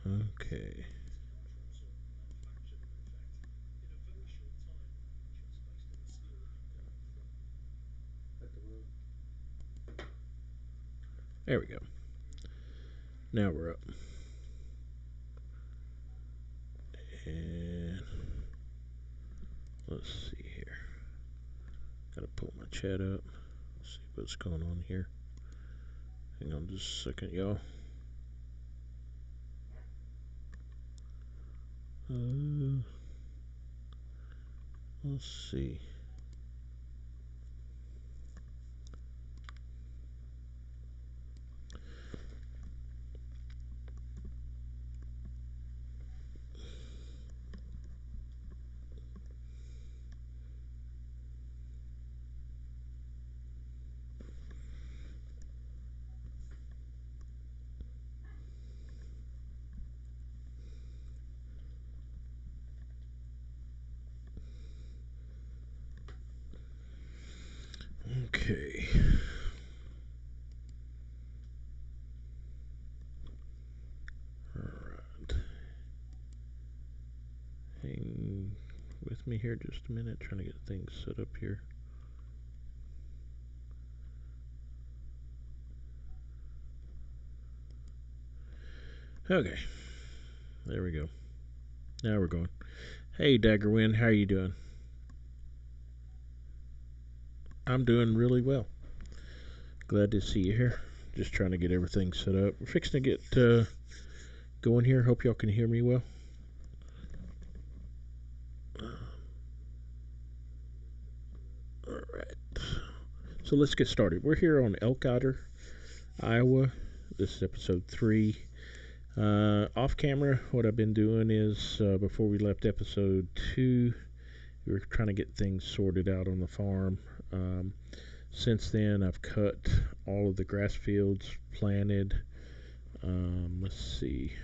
Okay. There we go. Now we're up. And let's see here. Gotta pull my chat up. See what's going on here. Hang on just a second, y'all. Let's see. Okay. Alright. Hang with me here just a minute, trying to get things set up here. Okay. There we go. Now we're going. Hey Daggerwind, how are you doing? I'm doing really well. Glad to see you here. Just trying to get everything set up. We're fixing to get going here. Hope y'all can hear me well. Alright. So let's get started. We're here on Elkader, Iowa. This is episode 3. Off camera, what I've been doing is before we left episode 2, we were trying to get things sorted out on the farm. Since then, I've cut all of the grass fields, planted. Let's see.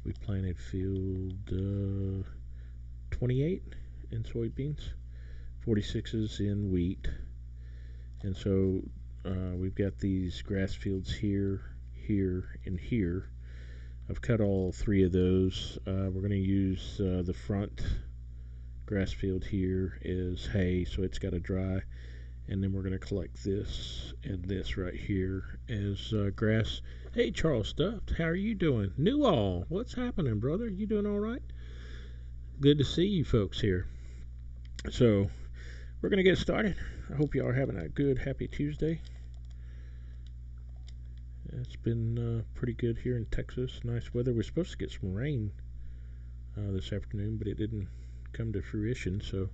We planted field 28 in soybeans, 46s in wheat. And so we've got these grass fields here, here, and here. I've cut all 3 of those. We're going to use the front grass field here is hay, so it's got to dry. And then we're going to collect this and this right here as grass. Hey, Charles Stuffed, how are you doing? New all, what's happening, brother? You doing all right? Good to see you folks here. So we're going to get started. I hope you all are having a good, happy Tuesday. It's been pretty good here in Texas. Nice weather. We're supposed to get some rain this afternoon, but it didn't come to fruition, so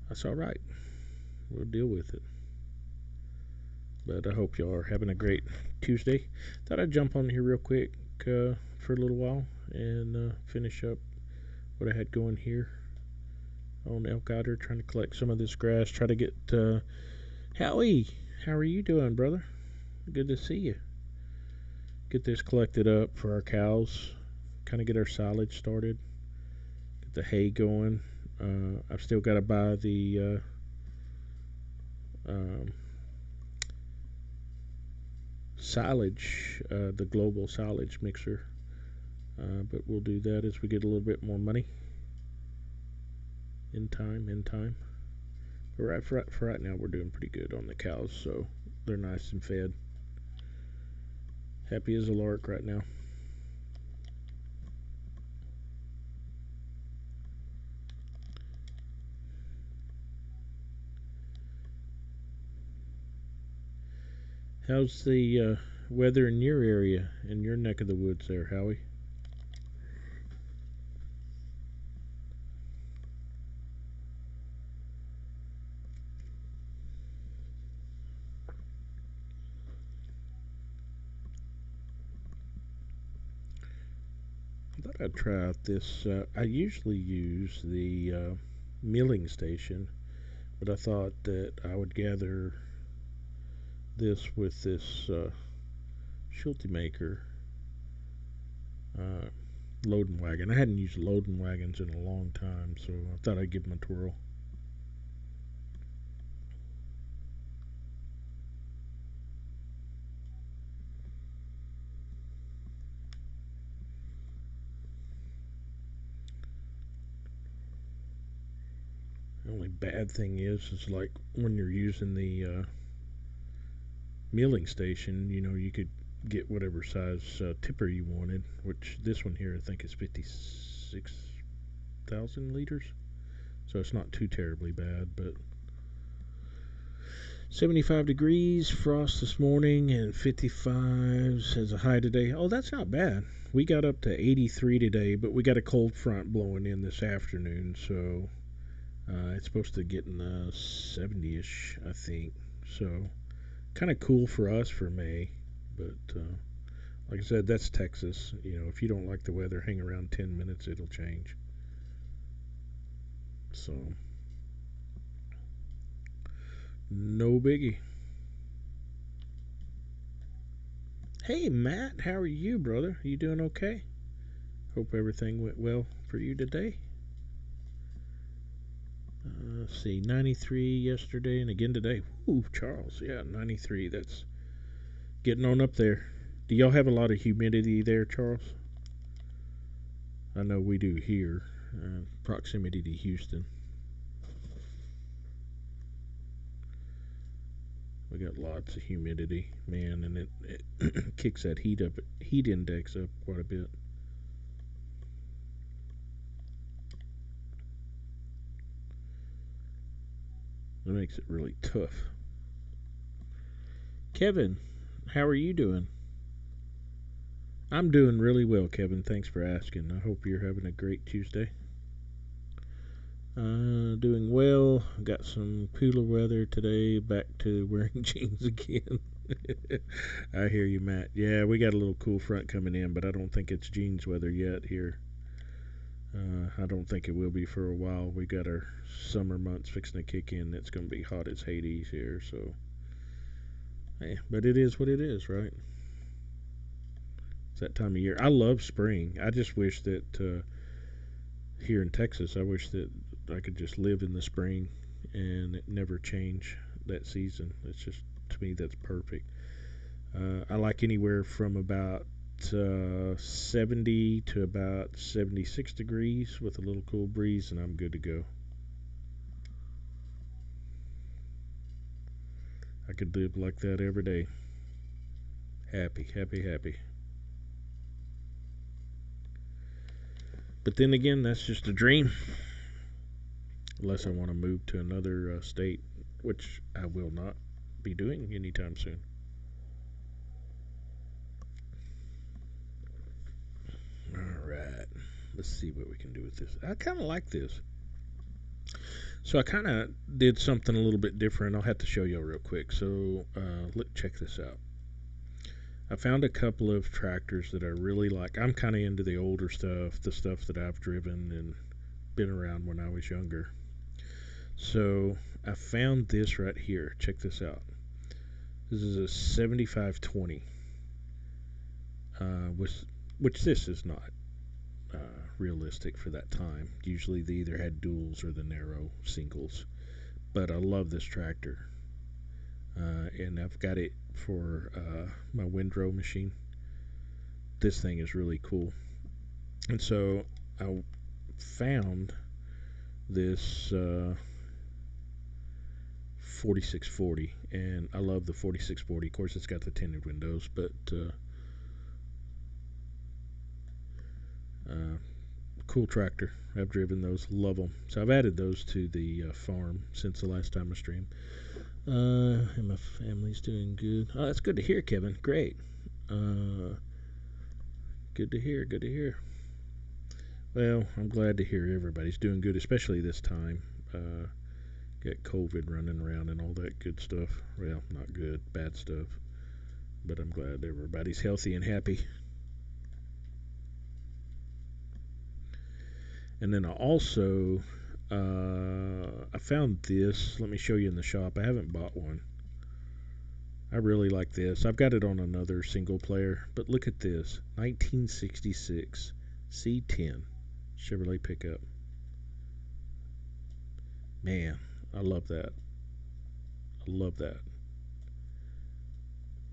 that's all right. We'll deal with it. But I hope y'all are having a great Tuesday. Thought I'd jump on here real quick for a little while and finish up what I had going here on Elkader, trying to collect some of this grass. Try to get Howie. How are you doing, brother? Good to see you. Get this collected up for our cows. Kind of get our silage started. Get the hay going. I've still got to buy the silage, the global silage mixer. But we'll do that as we get a little bit more money. In time. But for right now, we're doing pretty good on the cows, so they're nice and fed. Happy as a lark right now. How's the weather in your area, in your neck of the woods there, Howie? I thought I'd try out this. I usually use the milling station, but I thought that I would gather this with this Schulte maker uh, loading wagon. I hadn't used loading wagons in a long time, so I thought I'd give them a twirl. Only bad thing is like when you're using the milling station, you could get whatever size tipper you wanted, which this one here I think is 56,000 liters. So it's not too terribly bad, but 75 degrees, frost this morning, and 55 as a high today. Oh, that's not bad. We got up to 83 today, but we got a cold front blowing in this afternoon, so it's supposed to get in the 70-ish, I think. So kind of cool for us for May, but like I said, that's Texas. If you don't like the weather, hang around 10 minutes, it'll change. So no biggie. Hey Matt, how are you, brother? You doing okay? Hope everything went well for you today. Let's see, 93 yesterday and again today. Ooh, Charles, yeah, 93. That's getting on up there. Do y'all have a lot of humidity there, Charles? I know we do here. Proximity to Houston. We got lots of humidity, man, and it kicks that heat index up quite a bit. It makes it really tough. Kevin, how are you doing? I'm doing really well, Kevin. Thanks for asking. I hope you're having a great Tuesday. Doing well. Got some cooler weather today. Back to wearing jeans again. I hear you, Matt. Yeah, we got a little cool front coming in, but I don't think it's jeans weather yet here. I don't think it will be for a while. We got our summer months fixing to kick in. It's going to be hot as Hades here, so. Yeah, but it is what it is, right? It's that time of year. I love spring. I just wish that here in Texas, I wish that I could just live in the spring and it never change that season. It's just, to me, that's perfect. I like anywhere from about 70 to about 76 degrees with a little cool breeze, and I'm good to go. I could live like that every day. Happy, happy, happy. But then again, that's just a dream. Unless I want to move to another state, which I will not be doing anytime soon. All right. Let's see what we can do with this. I kind of like this. So I kind of did something a little bit different. I'll have to show you real quick. So check this out. I found a couple of tractors that I really like. I'm kind of into the older stuff, the stuff that I've driven and been around when I was younger. So I found this right here. Check this out. This is a 7520, which this is not uh, realistic for that time. Usually they either had duals or the narrow singles. But I love this tractor. And I've got it for my windrow machine. This thing is really cool. And so I found this 4640, and I love the 4640. Of course, it's got the tinted windows, but cool tractor. I've driven those, love them. So I've added those to the farm since the last time I streamed. And my family's doing good. Oh, that's good to hear, Kevin. Great. Good to hear. Good to hear. Well, I'm glad to hear everybody's doing good, especially this time. Got COVID running around and all that good stuff. Well, not good, bad stuff. But I'm glad everybody's healthy and happy. And then I found this. Let me show you in the shop. I haven't bought one. I really like this. I've got it on another single player, but look at this. 1966 C10 Chevrolet pickup. Man, I love that. I love that.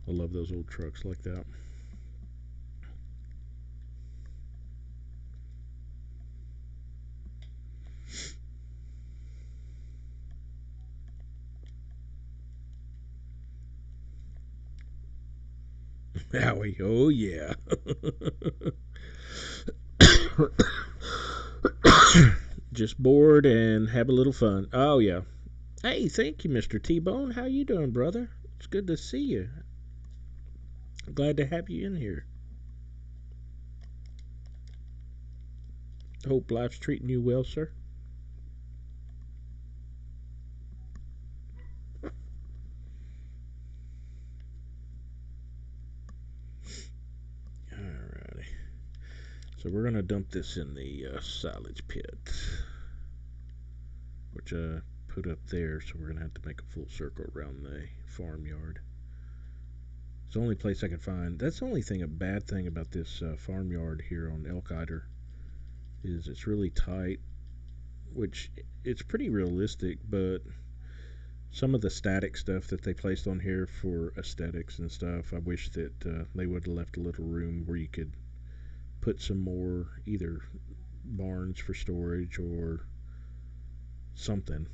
I love those old trucks like that. Howie, oh yeah. Just bored and have a little fun. Oh yeah. Hey, thank you, Mr. T-Bone. How you doing, brother? It's good to see you. Glad to have you in here. Hope life's treating you well, sir. Alrighty. So we're gonna dump this in the silage pit, which I put up there. So we're gonna have to make a full circle around the farmyard. It's the only place I can find. That's the only thing, a bad thing about this farmyard here on Elkader is it's really tight, which it's pretty realistic, but some of the static stuff that they placed on here for aesthetics and stuff, I wish that they would have left a little room where you could put some more either barns for storage or something.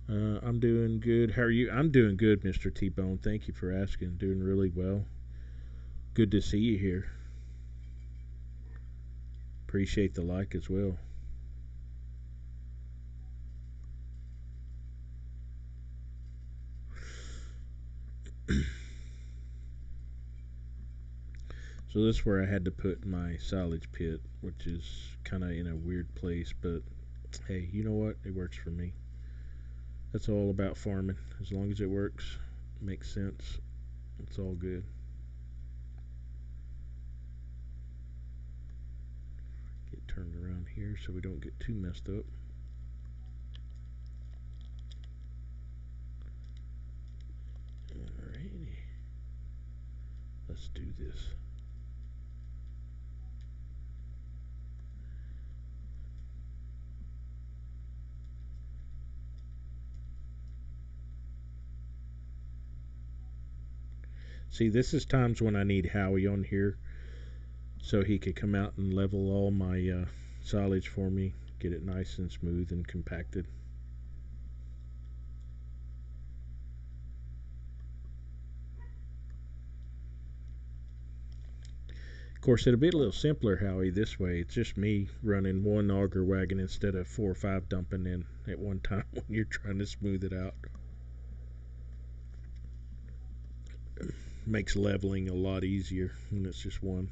I'm doing good. How are you? I'm doing good, Mr. T Bone. Thank you for asking. Doing really well. Good to see you here. Appreciate the like as well. So this is where I had to put my silage pit, which is kind of in a weird place, but hey, you know what? It works for me. That's all about farming. As long as it works, makes sense, it's all good. Get turned around here so we don't get too messed up. Alrighty, let's do this. See, this is times when I need Howie on here so he could come out and level all my silage for me, get it nice and smooth and compacted. Of course, it'll be a little simpler, Howie, this way. It's just me running one auger wagon instead of 4 or 5 dumping in at one time when you're trying to smooth it out. Makes leveling a lot easier when it's just one.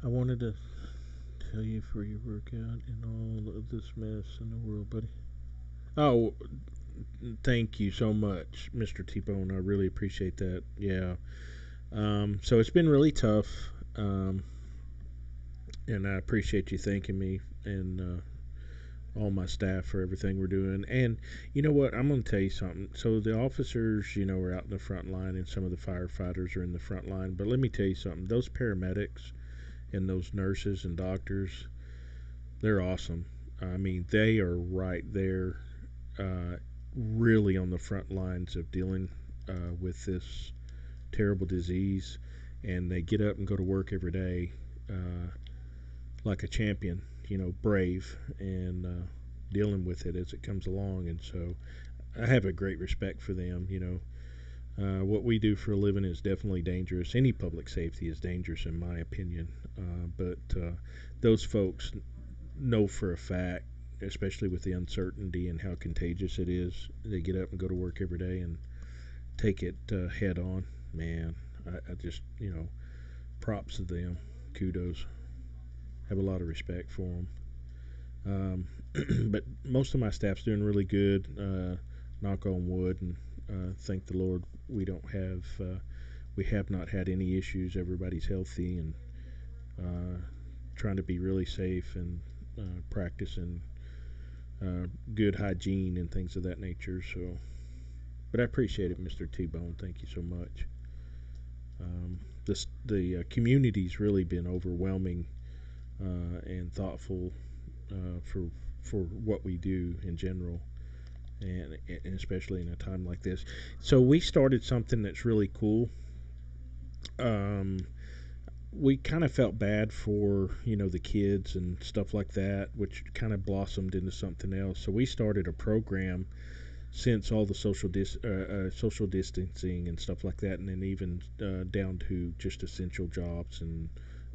I wanted to tell you for your workout and all of this mess in the world, buddy. Oh, thank you so much, Mr. T-Bone. I really appreciate that. Yeah. So it's been really tough, um, and I appreciate you thanking me and all my staff for everything we're doing. And you know what? I'm going to tell you something. So the officers, are out in the front line, and some of the firefighters are in the front line. But let me tell you something. Those paramedics and those nurses and doctors, they're awesome. I mean, they are right there, uh, really on the front lines of dealing with this terrible disease, and they get up and go to work every day like a champion, brave and dealing with it as it comes along. And so I have a great respect for them. What we do for a living is definitely dangerous. Any public safety is dangerous, in my opinion. But those folks know for a fact, especially with the uncertainty and how contagious it is, they get up and go to work every day and take it head on. Man, I just, props to them. Kudos. Have a lot of respect for them. But most of my staff's doing really good. Knock on wood, and thank the Lord we have not had any issues. Everybody's healthy and uh, trying to be really safe and practicing good hygiene and things of that nature. So, but I appreciate it, Mr. T Bone. Thank you so much. The community's really been overwhelming and thoughtful for what we do in general, and especially in a time like this. So we started something that's really cool. Um, we kind of felt bad for the kids and stuff like that, which kind of blossomed into something else. So we started a program since all the social distancing and stuff like that, and then even down to just essential jobs and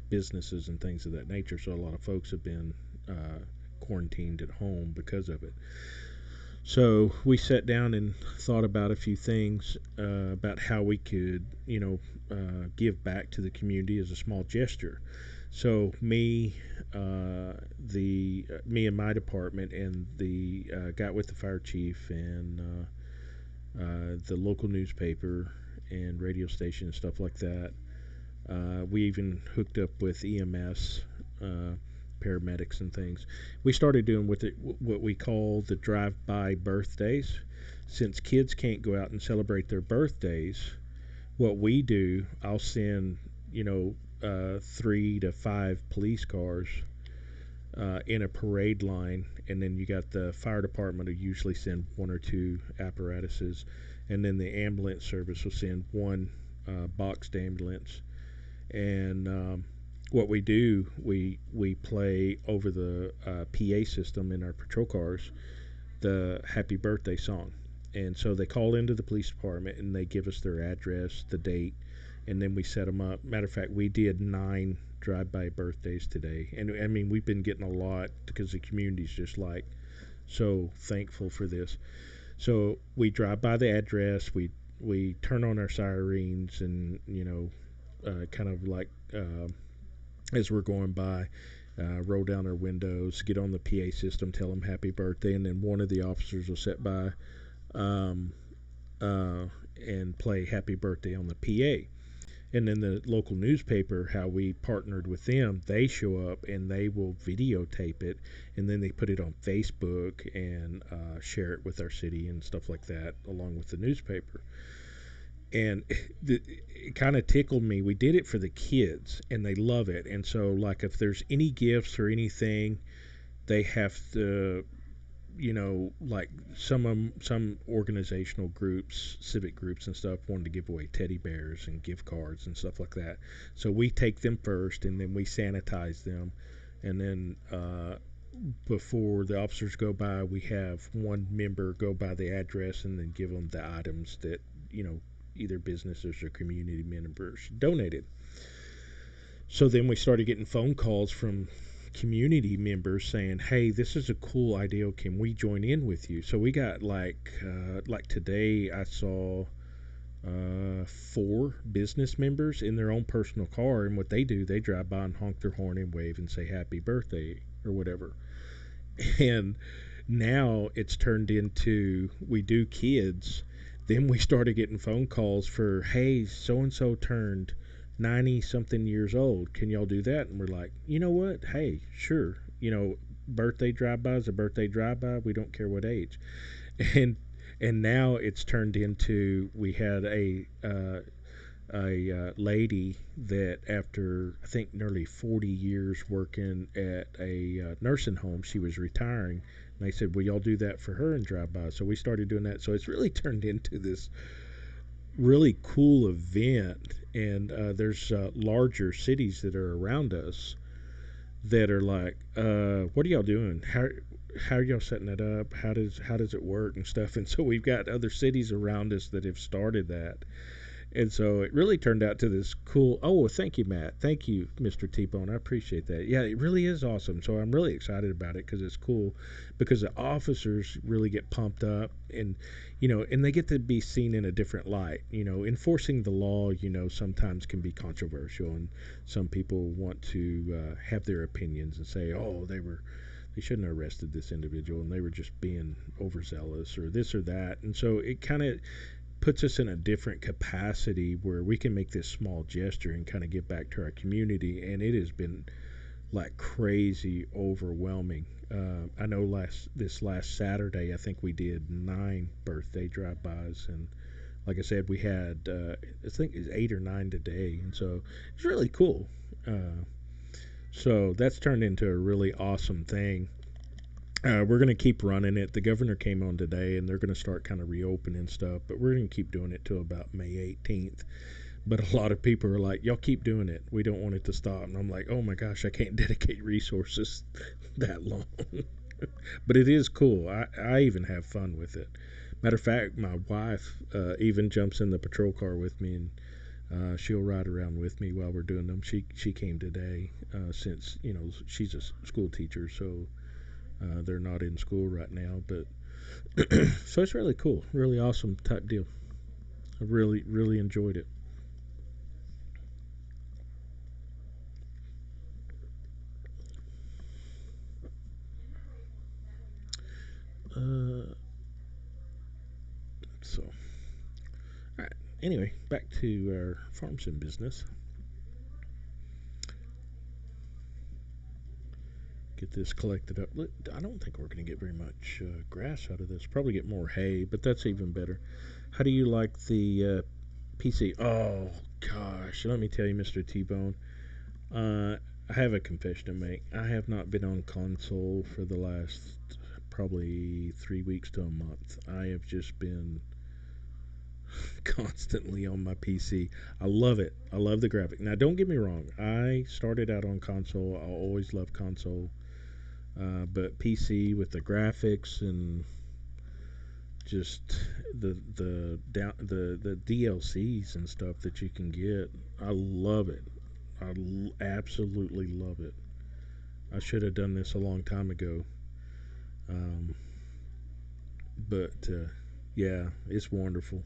businesses and things of that nature. So a lot of folks have been quarantined at home because of it. So we sat down and thought about a few things about how we could, give back to the community as a small gesture. So me and my department, and the got with the fire chief and the local newspaper and radio station and stuff like that. We even hooked up with EMS, paramedics, and things. We started doing what we call the drive-by birthdays. Since kids can't go out and celebrate their birthdays, what we do, I'll send, 3 to 5 police cars in a parade line, and then you got the fire department who usually send 1 or 2 apparatuses, and then the ambulance service will send one boxed ambulance. And what we do, we play over the PA system in our patrol cars the happy birthday song. And so they call into the police department and they give us their address, the date, and then we set them up. Matter of fact, we did 9 drive-by birthdays today, and I mean we've been getting a lot because the community's just like so thankful for this. So we drive by the address, we turn on our sirens, and kind of like as we're going by, roll down our windows, get on the PA system, tell them happy birthday, and then one of the officers will sit by um, uh, and play happy birthday on the PA. And then the local newspaper, how we partnered with them, they show up and they will videotape it, and then they put it on Facebook and share it with our city and stuff like that, along with the newspaper. And it kind of tickled me. We did it for the kids, and they love it. And so, like, if there's any gifts or anything, they have to, like some organizational groups, civic groups and stuff, wanted to give away teddy bears and gift cards and stuff like that. So we take them first, and then we sanitize them, and then before the officers go by, we have one member go by the address and then give them the items that either businesses or community members donated. So then we started getting phone calls from community members saying, "Hey, this is a cool idea. Can we join in with you?" So we got like today I saw 4 business members in their own personal car, and what they do, they drive by and honk their horn and wave and say happy birthday or whatever. And now it's turned into we do kids. Then we started getting phone calls for, "Hey, so and so turned 90 something years old. Can y'all do that?" And we're like, "You know what? Hey, sure. Birthday drive-by is a birthday drive-by. We don't care what age." And and now it's turned into we had a lady that after I think nearly 40 years working at a nursing home, she was retiring. And they said, "Well, y'all do that for her and drive by." So we started doing that. So it's really turned into this really cool event. And there's larger cities that are around us that are like, "What are y'all doing? How are y'all setting it up? How does it work and stuff?" And so we've got other cities around us that have started that. And so it really turned out to this cool. Oh, well, thank you, Matt. Thank you, Mr. T-Bone. I appreciate that. Yeah, it really is awesome. So I'm really excited about it because it's cool. Because the officers really get pumped up, and and they get to be seen in a different light. Enforcing the law, sometimes can be controversial, and some people want to have their opinions and say, "Oh, they shouldn't have arrested this individual, and they were just being overzealous or this or that." And so it kind of puts us in a different capacity where we can make this small gesture and kind of give back to our community. And it has been like crazy overwhelming. I know this last Saturday, I think we did 9 birthday drive-bys, and like I said, we had I think it's 8 or 9 today, and so it's really cool. So that's turned into a really awesome thing. We're going to keep running it. The governor came on today, and they're going to start kind of reopening stuff, but we're going to keep doing it till about May 18th. But a lot of people are like, y'all keep doing it. We don't want it to stop. And I'm like, oh my gosh, I can't dedicate resources that long. But it is cool. I even have fun with it. Matter of fact, my wife even jumps in the patrol car with me, and she'll ride around with me while we're doing them. She came today since she's a school teacher, so they're not in school right now. But so it's really cool, really awesome type deal. I really enjoyed it. Uh, so, all right. Anyway, back to our farm sim business. Get this collected up. Look, I don't think we're going to get very much grass out of this. Probably get more hay, but that's even better. How do you like the PC? Oh gosh, let me tell you, Mr. T Bone. I have a confession to make. I have not been on console for the last probably 3 weeks to a month. I have just been constantly on my PC. I love it. I love the graphic. Now, don't get me wrong. I started out on console. I always loved console, but PC with the graphics and just the DLCs and stuff that you can get. I love it. Absolutely love it. I should have done this a long time ago. Um, but yeah, it's wonderful.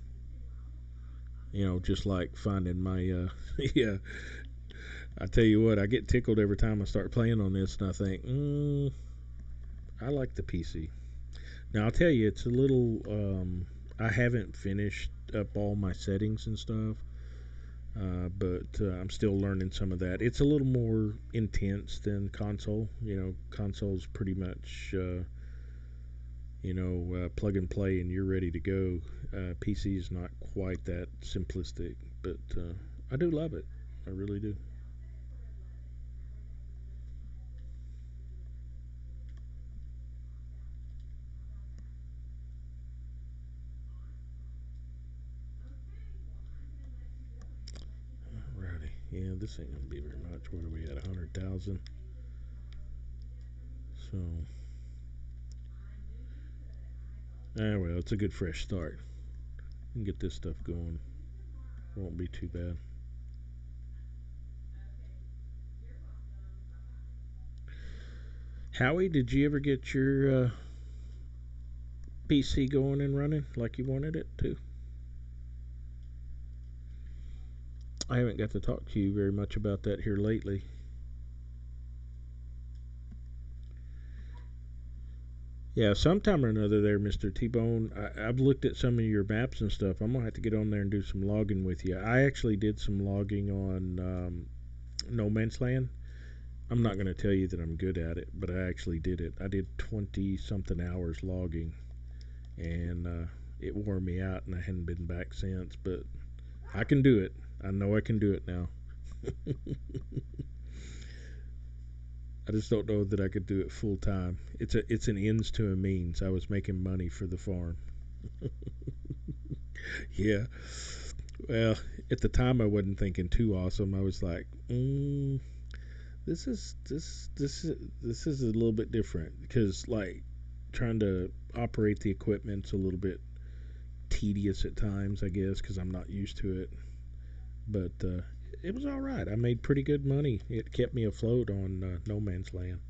Just like finding my yeah. I tell you what, I get tickled every time I start playing on this, and I think, I like the PC. Now I'll tell you, it's a little. I haven't finished up all my settings and stuff, but I'm still learning some of that. It's a little more intense than console. Console's pretty much plug and play and you're ready to go. PC is not quite that simplistic, but I do love it. I really do. Alrighty. Yeah, this ain't gonna be very much. What are we at? 100,000. So, well, it's a good fresh start. We can get this stuff going. Won't be too bad. Howie, did you ever get your PC going and running like you wanted it to? I haven't got to talk to you very much about that here lately. Yeah, sometime or another there, Mr. T Bone. I've looked at some of your maps and stuff. I'm going to have to get on there and do some logging with you. I actually did some logging on No Man's Land. I'm not going to tell you that I'm good at it, but I actually did it. I did 20 something hours logging, and it wore me out, and I hadn't been back since. But I can do it. I know I can do it now. I just don't know that I could do it full time. It's an ends to a means. I was making money for the farm. Yeah. Well, at the time I wasn't thinking too awesome. I was like, this is a little bit different because like trying to operate the equipment's a little bit tedious at times, I guess, because I'm not used to it. But it was all right. I made pretty good money. It kept me afloat on No Man's Land.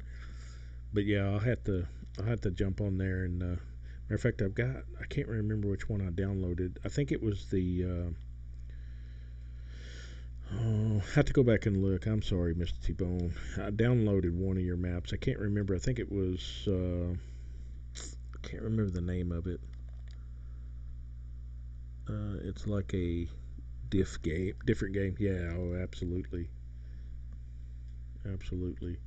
But yeah, I'll have to jump on there and matter of fact, I can't remember which one I downloaded. I think it was the oh, I have to go back and look. I'm sorry, Mr. T Bone. I downloaded one of your maps. I can't remember. I think it was I can't remember the name of it. It's like a different game. Yeah, oh, absolutely, absolutely.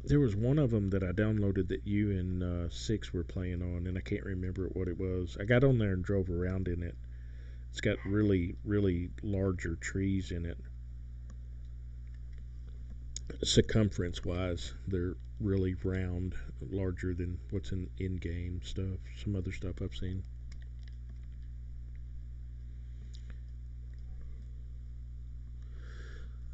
There was one of them that I downloaded that you and Six were playing on, and I can't remember what it was. I got on there and drove around in it. It's got really larger trees in it. Circumference wise, they're really round, larger than what's in game stuff. Some other stuff I've seen.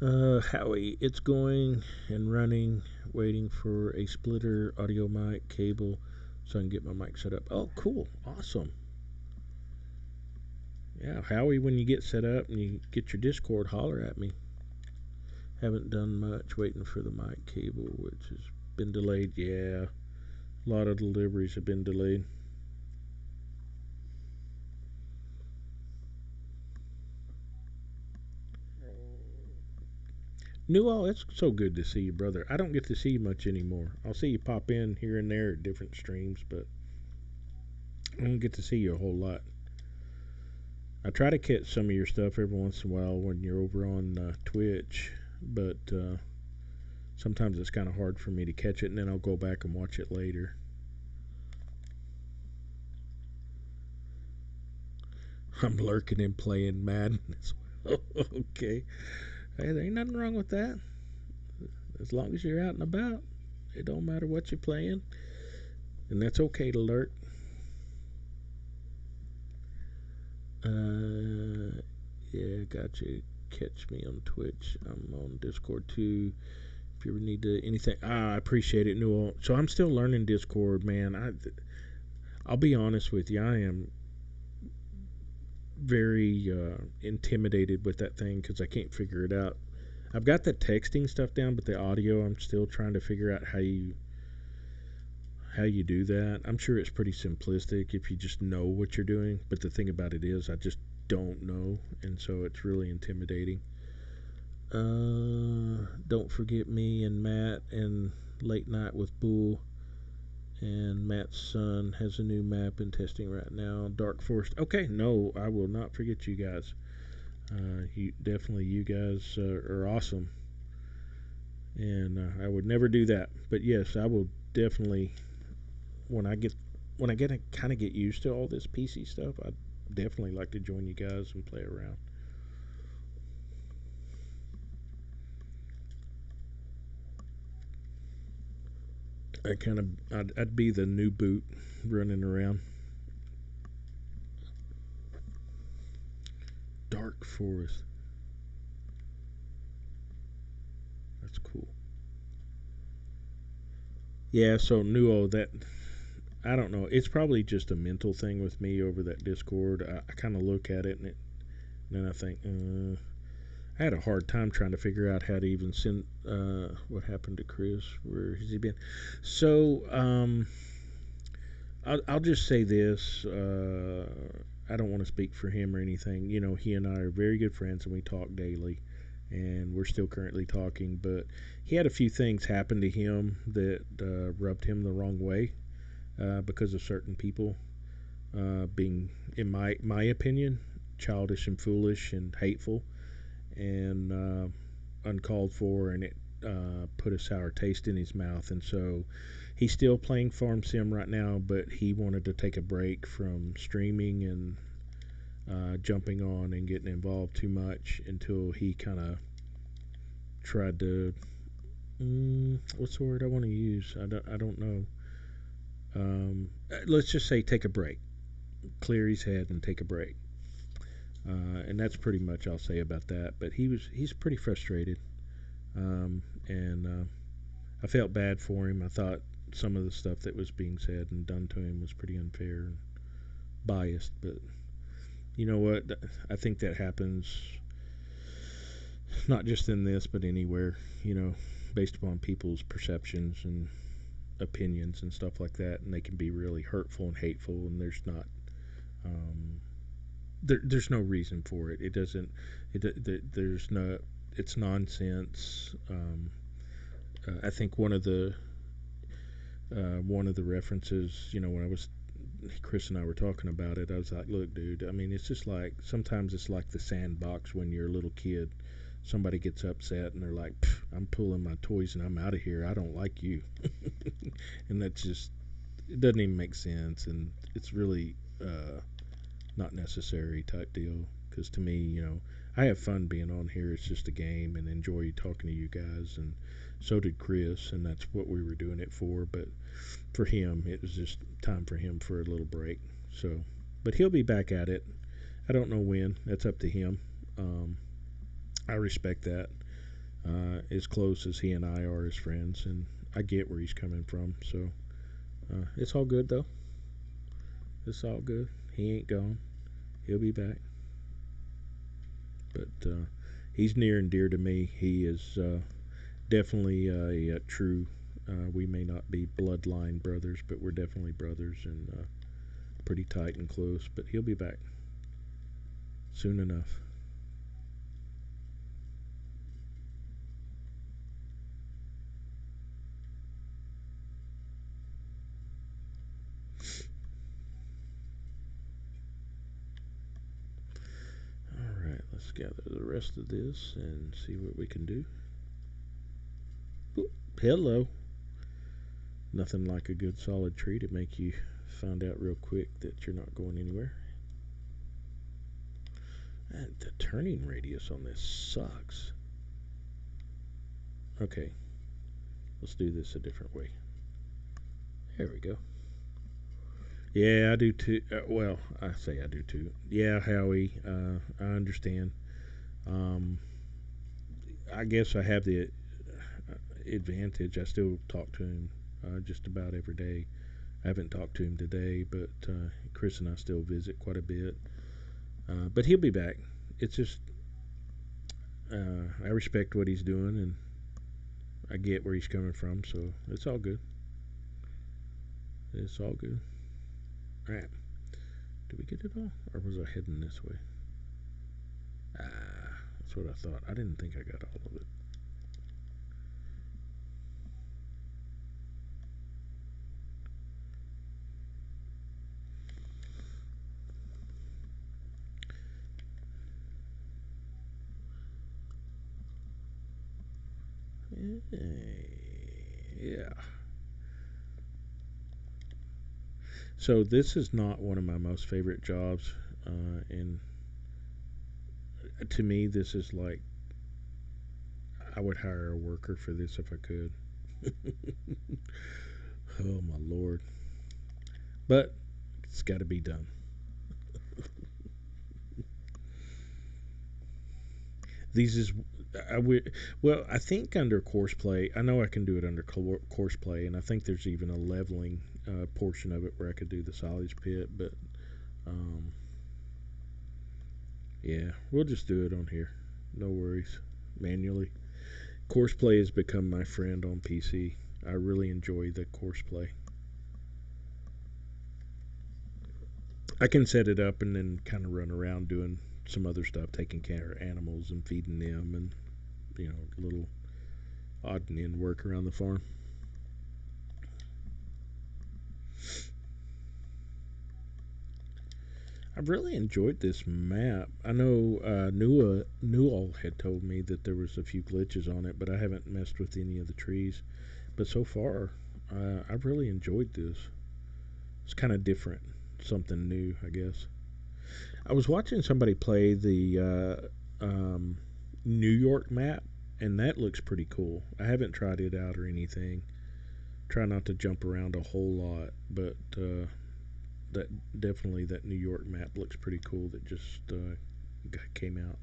Howie, it's going and running, waiting for a splitter audio mic cable so I can get my mic set up. Oh, cool. Awesome. Yeah, Howie, when you get set up and you get your Discord, holler at me. Haven't done much, waiting for the mic cable, which has been delayed. Yeah, a lot of deliveries have been delayed. Newell, it's so good to see you, brother. I don't get to see you much anymore. I'll see you pop in here and there at different streams, but I don't get to see you a whole lot. I try to catch some of your stuff every once in a while when you're over on Twitch, but sometimes it's kind of hard for me to catch it, and then I'll go back and watch it later. I'm lurking and playing Madden as well. Okay. Hey, there ain't nothing wrong with that. As long as you're out and about, it don't matter what you're playing, and that's okay to lurk. Yeah, gotcha. Catch me on Twitch. I'm on Discord too. If you ever need to anything, I appreciate it, Newell. So I'm still learning Discord, man. I'll be honest with you. I am very intimidated with that thing because I can't figure it out. I've got the texting stuff down, but the audio, I'm still trying to figure out how you do that. I'm sure it's pretty simplistic if you just know what you're doing, but the thing about it is I just don't know, and so it's really intimidating. Don't forget me and Matt and Late Night with Bull. And Matt's son has a new map in testing right now, Dark Forest. Okay, no, I will not forget you guys. You guys are awesome, and I would never do that. But yes, I will definitely when I get to kind of get used to all this PC stuff. I'd definitely like to join you guys and play around. I'd be the new boot running around. Dark Forest. That's cool. Yeah, so Nuo, that I don't know. It's probably just a mental thing with me over that Discord. I kind of look at it and then I think, I had a hard time trying to figure out how to even send. What happened to Chris? Where has he been? So, I'll just say this. I don't want to speak for him or anything. You know, he and I are very good friends and we talk daily. And we're still currently talking, but he had a few things happen to him that rubbed him the wrong way because of certain people being, in my opinion, childish and foolish and hateful and uncalled for, and it put a sour taste in his mouth. And so he's still playing Farm Sim right now, but he wanted to take a break from streaming and jumping on and getting involved too much until he kind of tried to. What's the word I want to use? I don't know. Let's just say take a break, clear his head, and take a break. And that's pretty much I'll say about that. But he's pretty frustrated, and I felt bad for him. I thought some of the stuff that was being said and done to him was pretty unfair and biased. But you know what? I think that happens not just in this, but anywhere. You know, based upon people's perceptions and opinions and stuff like that, and they can be really hurtful and hateful. And there's not um, there's no reason for it. It doesn't. There's no. It's nonsense. I think one of the references, when I was Chris and I were talking about it, I was like, "Look, dude. I mean, it's just like sometimes it's like the sandbox when you're a little kid. Somebody gets upset and they're like, I'm pulling my toys and I'm out of here. I don't like you,' and that's just it doesn't even make sense, and it's really not necessary type deal. Because to me, I have fun being on here. It's just a game, and enjoy talking to you guys, and so did Chris, and that's what we were doing it for. But for him, it was just time for him for a little break. So, but he'll be back at it. I don't know when. That's up to him. I respect that. as close as he and I are as friends, and I get where he's coming from. So it's all good though. It's all good. He ain't gone. He'll be back. But he's near and dear to me. He is definitely a true. We may not be bloodline brothers, but we're definitely brothers and pretty tight and close. But he'll be back soon enough. All right, let's gather the rest of this and see what we can do. Ooh, hello. Nothing like a good solid tree to make you find out real quick that you're not going anywhere. And the turning radius on this sucks. Okay, let's do this a different way. There we go. Yeah, I do too. Well, I say I do too. Yeah, Howie, I understand. Um, I guess I have the advantage. I still talk to him just about every day. I haven't talked to him today, but Chris and I still visit quite a bit. But he'll be back. It's just I respect what he's doing, and I get where he's coming from, so it's all good. It's all good. All right. Did we get it all, or was I heading this way? That's what I thought. I didn't think I got all of it. Yeah. So this is not one of my most favorite jobs, and to me, this is like I would hire a worker for this if I could. Oh my lord! But it's got to be done. These is I would well. I think under course play, I know I can do it under course play, and I think there's even a leveling portion of it where I could do the silage pit. But um, yeah, we'll just do it on here. No worries, manually. Course play has become my friend on PC. I really enjoy the course play. I can set it up and then kind of run around doing some other stuff, taking care of animals and feeding them, and little odd and end work around the farm. I've really enjoyed this map. I know Newell had told me that there was a few glitches on it, but I haven't messed with any of the trees. But so far, I've really enjoyed this. It's kind of different, something new, I guess. I was watching somebody play the New York map, and that looks pretty cool. I haven't tried it out or anything. Try not to jump around a whole lot, but that definitely that New York map looks pretty cool. That just came out.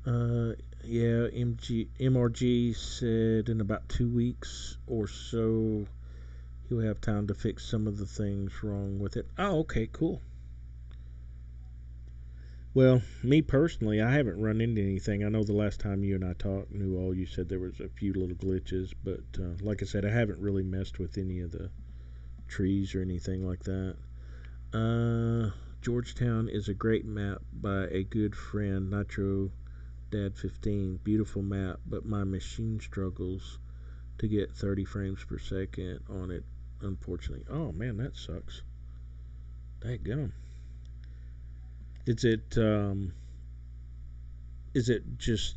Uh, yeah, MRG said in about 2 weeks or so he'll have time to fix some of the things wrong with it. Oh, okay, cool. Well, me personally, I haven't run into anything. I know the last time you and I talked, Newell, you said there was a few little glitches, but like I said, I haven't really messed with any of the trees or anything like that. Georgetown is a great map by a good friend, Nitro Dad 15. Beautiful map, but my machine struggles to get 30 frames per second on it, unfortunately. Oh man, that sucks. Dadgum. Is it is it just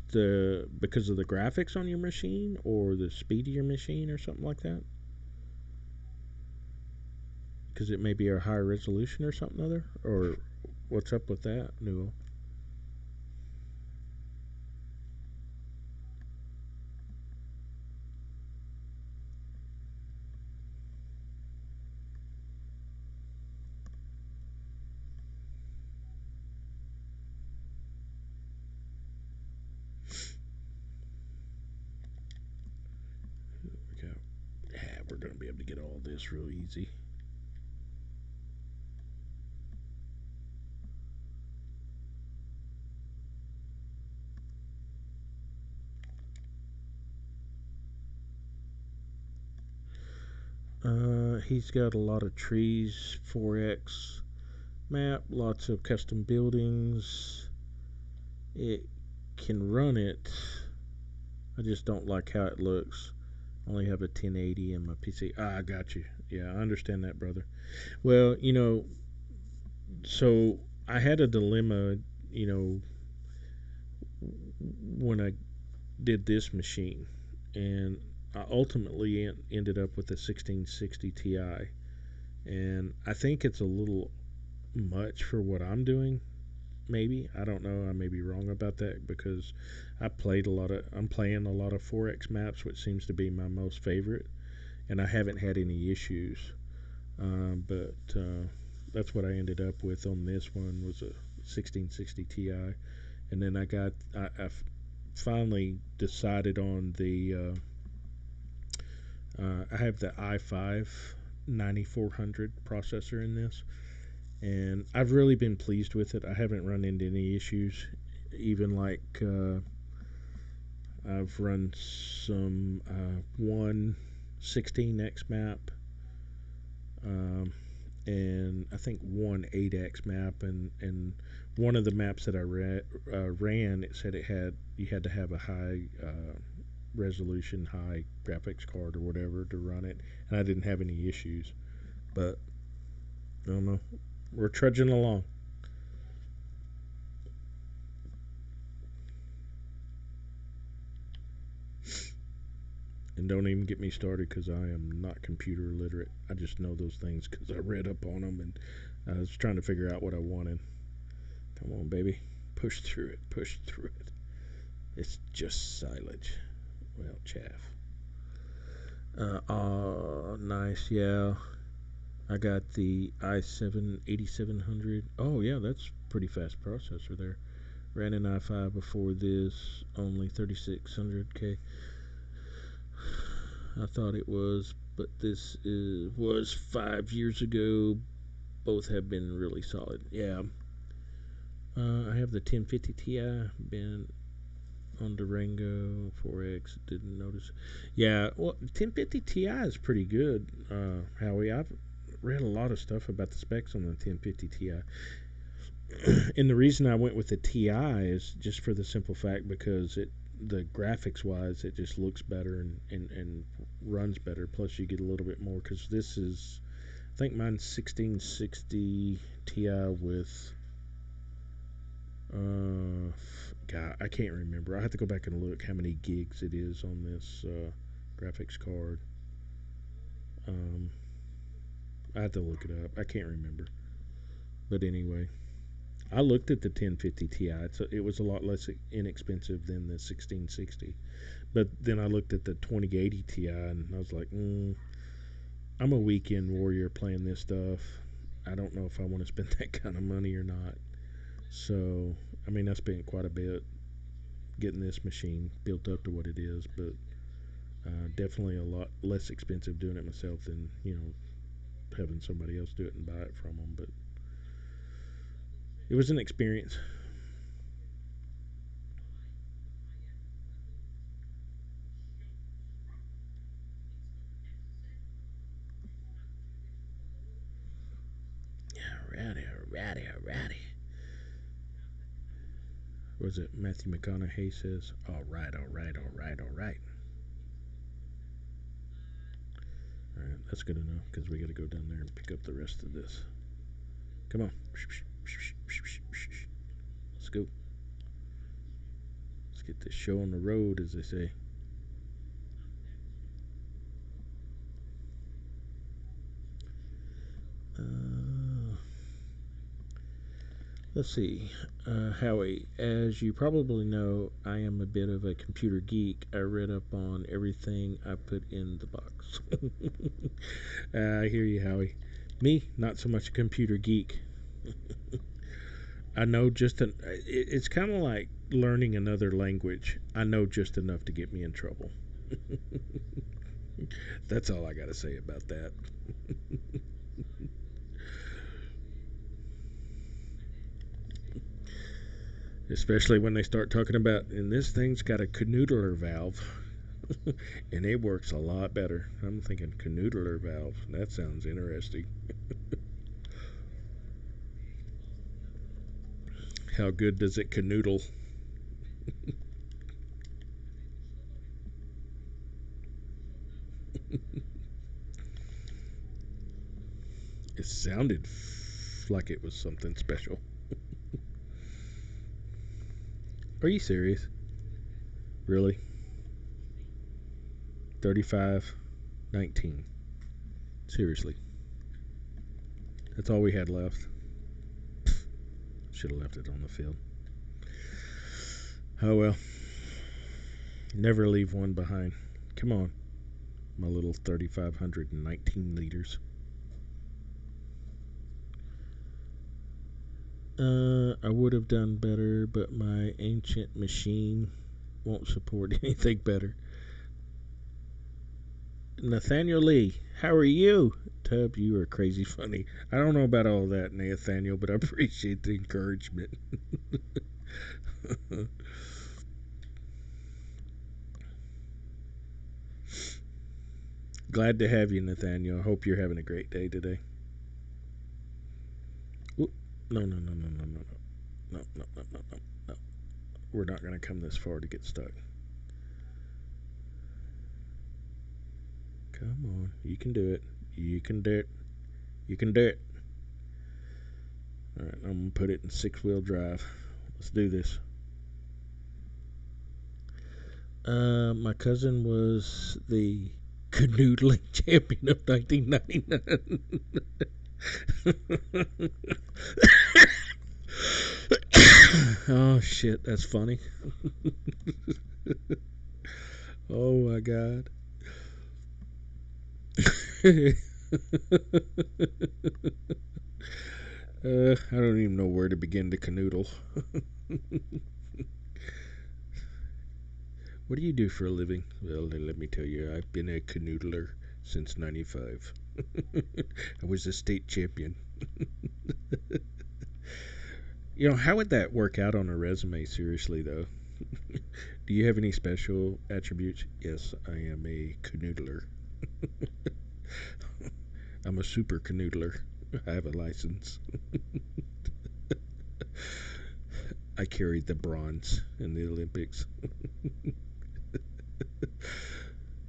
because of the graphics on your machine or the speed of your machine or something like that? Because it may be a higher resolution or something other? Or what's up with that, Newell? we're going to be able to get all this real easy. He's got a lot of trees, 4X map, lots of custom buildings. It can run it. I just don't like how it looks. I only have a 1080 in my PC. I got you. Yeah, I understand that, brother. Well, so I had a dilemma, you know, when I did this machine, and I ultimately ended up with a 1660 Ti, and I think it's a little much for what I'm doing. Maybe I don't know. I may be wrong about that because I'm playing a lot of 4X maps, which seems to be my most favorite, and I haven't had any issues. But that's what I ended up with on this one was a 1660 Ti, and then I finally decided on I have the i5 9400 processor in this, and I've really been pleased with it. I haven't run into any issues. Even like I've run some one 16x map, um, and I think one 8x map, and one of the maps that I ran, it said you had to have a high resolution, high graphics card or whatever to run it, and I didn't have any issues. But I don't know. We're trudging along. And don't even get me started because I am not computer literate. I just know those things because I read up on them and I was trying to figure out what I wanted. Come on, baby. Push through it. Push through it. It's just silage. Well, chaff. Oh, nice. Yeah. I got the i7 8700. Oh, yeah, that's pretty fast processor there. Ran an i5 before this, only 3600K. I thought it was, but was 5 years ago. Both have been really solid. Yeah. I have the 1050 Ti. Been on Durango 4X. Didn't notice. Yeah. Well, 1050 Ti is pretty good. Howie, I've read a lot of stuff about the specs on the 1050 Ti. And the reason I went with the Ti is just for the simple fact because the graphics wise, it just looks better and runs better. Plus, you get a little bit more because this is, I think mine's 1660 Ti with, God, I can't remember. I have to go back and look how many gigs it is on this graphics card. Um, I have to look it up. I can't remember. But anyway, I looked at the 1050 Ti. It was a lot less inexpensive than the 1660. But then I looked at the 2080 Ti and I was like, I'm a weekend warrior playing this stuff. I don't know if I want to spend that kind of money or not. So, I mean, I spent quite a bit getting this machine built up to what it is, but definitely a lot less expensive doing it myself than, having somebody else do it and buy it from them. But it was an experience. Alrighty, alrighty, alrighty. What was it? Matthew McConaughey says, all right, all right, all right, all right. All right, that's good enough because we got to go down there and pick up the rest of this. Come on. Let's go. Let's get this show on the road, as they say. Uh, let's see. Howie, as you probably know, I am a bit of a computer geek. I read up on everything I put in the box. I hear you, Howie. Me, not so much a computer geek. I know it's kind of like learning another language. I know just enough to get me in trouble. That's all I got to say about that. Especially when they start talking about, and this thing's got a canoodler valve, and it works a lot better. I'm thinking canoodler valve. That sounds interesting. How good does it canoodle? It sounded like it was something special. Are you serious? Really? 35-19. Seriously. That's all we had left. Should have left it on the field. Oh well. Never leave one behind. Come on, my little 3,519 liters. I would have done better, but my ancient machine won't support anything better. Nathaniel Lee, how are you? Tubb, you are crazy funny. I don't know about all that, Nathaniel, but I appreciate the encouragement. Glad to have you, Nathaniel. I hope you're having a great day today. Oop. No, no, no, no, no, no, no. No, no, no, no, no, no. We're not going to come this far to get stuck. Come on. You can do it. You can do it. You can do it. All right, I'm going to put it in six-wheel drive. Let's do this. My cousin was the canoodling champion of 1999. Oh, shit. That's funny. Oh, my God. I don't even know where to begin to canoodle. What do you do for a living? Well, then let me tell you, I've been a canoodler since '95. I was a state champion. How would that work out on a resume, seriously, though? Do you have any special attributes? Yes, I am a canoodler. I'm a super canoodler. I have a license. I carried the bronze in the Olympics.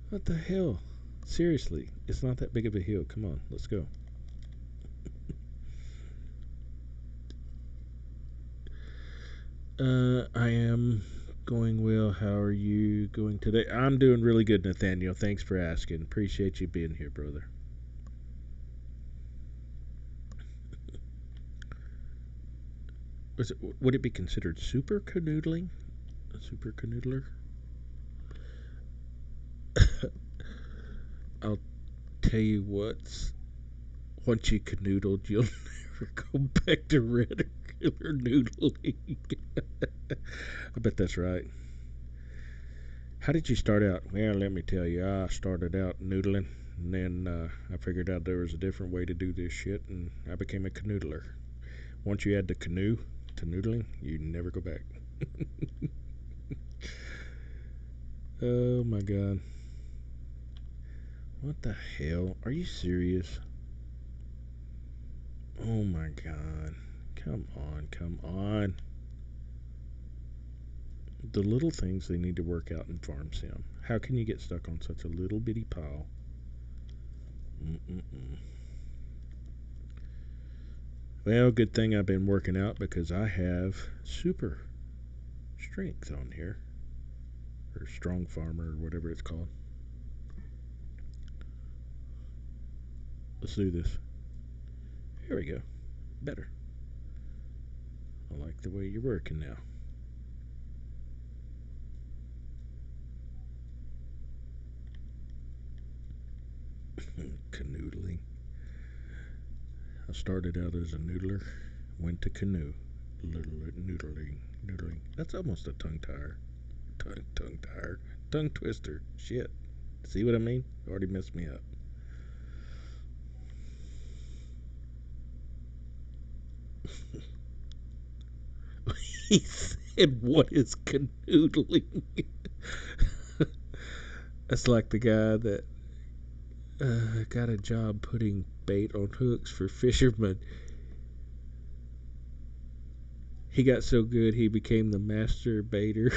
What the hell? Seriously, it's not that big of a hill. Come on, let's go. I am going well. How are you going today? I'm doing really good, Nathaniel. Thanks for asking. Appreciate you being here, brother. Would it be considered super canoodling? A super canoodler? I'll tell you what. Once you canoodled, you'll never go back to regular noodling. I bet that's right. How did you start out? Well, let me tell you, I started out noodling, and then I figured out there was a different way to do this shit, and I became a canoodler. Once you add the canoe to noodling, you never go back. Oh my god. What the hell? Are you serious? Oh my god. Come on, come on. The little things they need to work out in Farm Sim. How can you get stuck on such a little bitty pile? Mm-mm-mm. Well, good thing I've been working out because I have super strength on here. Or strong farmer or whatever it's called. Let's do this. Here we go. Better. I like the way you're working now. Canoodling. I started out as a noodler, went to canoe. Noodling, noodling. That's almost a tongue tire. Tongue tire. Tongue twister. Shit. See what I mean? Already messed me up. He said, "What is canoodling?" That's like the guy that got a job putting bait on hooks for fishermen. He got so good he became the master baiter.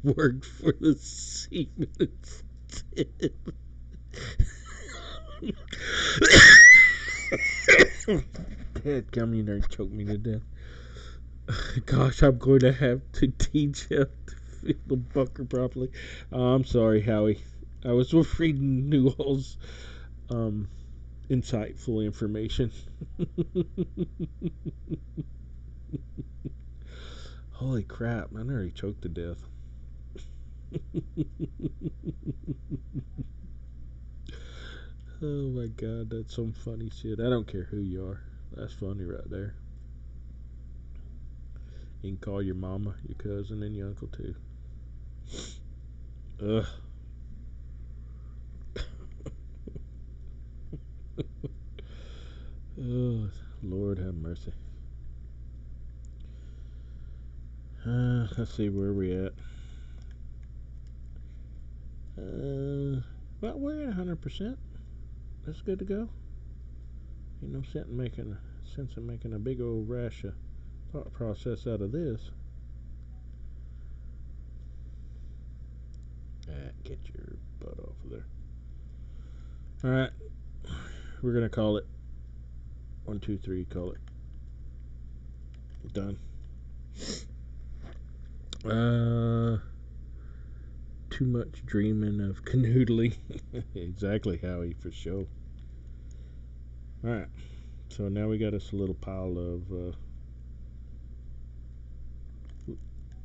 Worked for the seaman instead. Dad, come you there, choke me to death. Gosh, I'm going to have to teach him to feel the bunker properly. I'm sorry, Howie. I was reading Newell's um, insightful information. Holy crap, I nearly choked to death. Oh my god, that's some funny shit. I don't care who you are. That's funny right there. You can call your mama, your cousin, and your uncle too. Ugh. Oh, Lord have mercy. Let's see where we at. Well, we're at 100%. That's good to go. You know, sense of making a big old rash of thought process out of this. Get your butt off of there. All right, we're gonna call it 1, 2, 3. Call it done. Uh, Too much dreaming of canoodling. Exactly, Howie, for sure. All right, so now we got us a little pile of.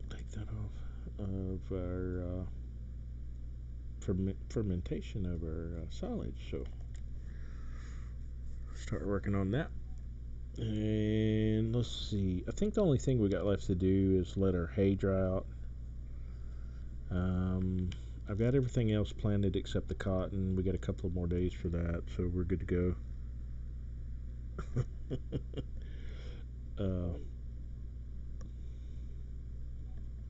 Take that off of our fermentation of our solids. So start working on that. And let's see. I think the only thing we got left to do is let our hay dry out. I've got everything else planted except the cotton. We got a couple of more days for that, so we're good to go. uh,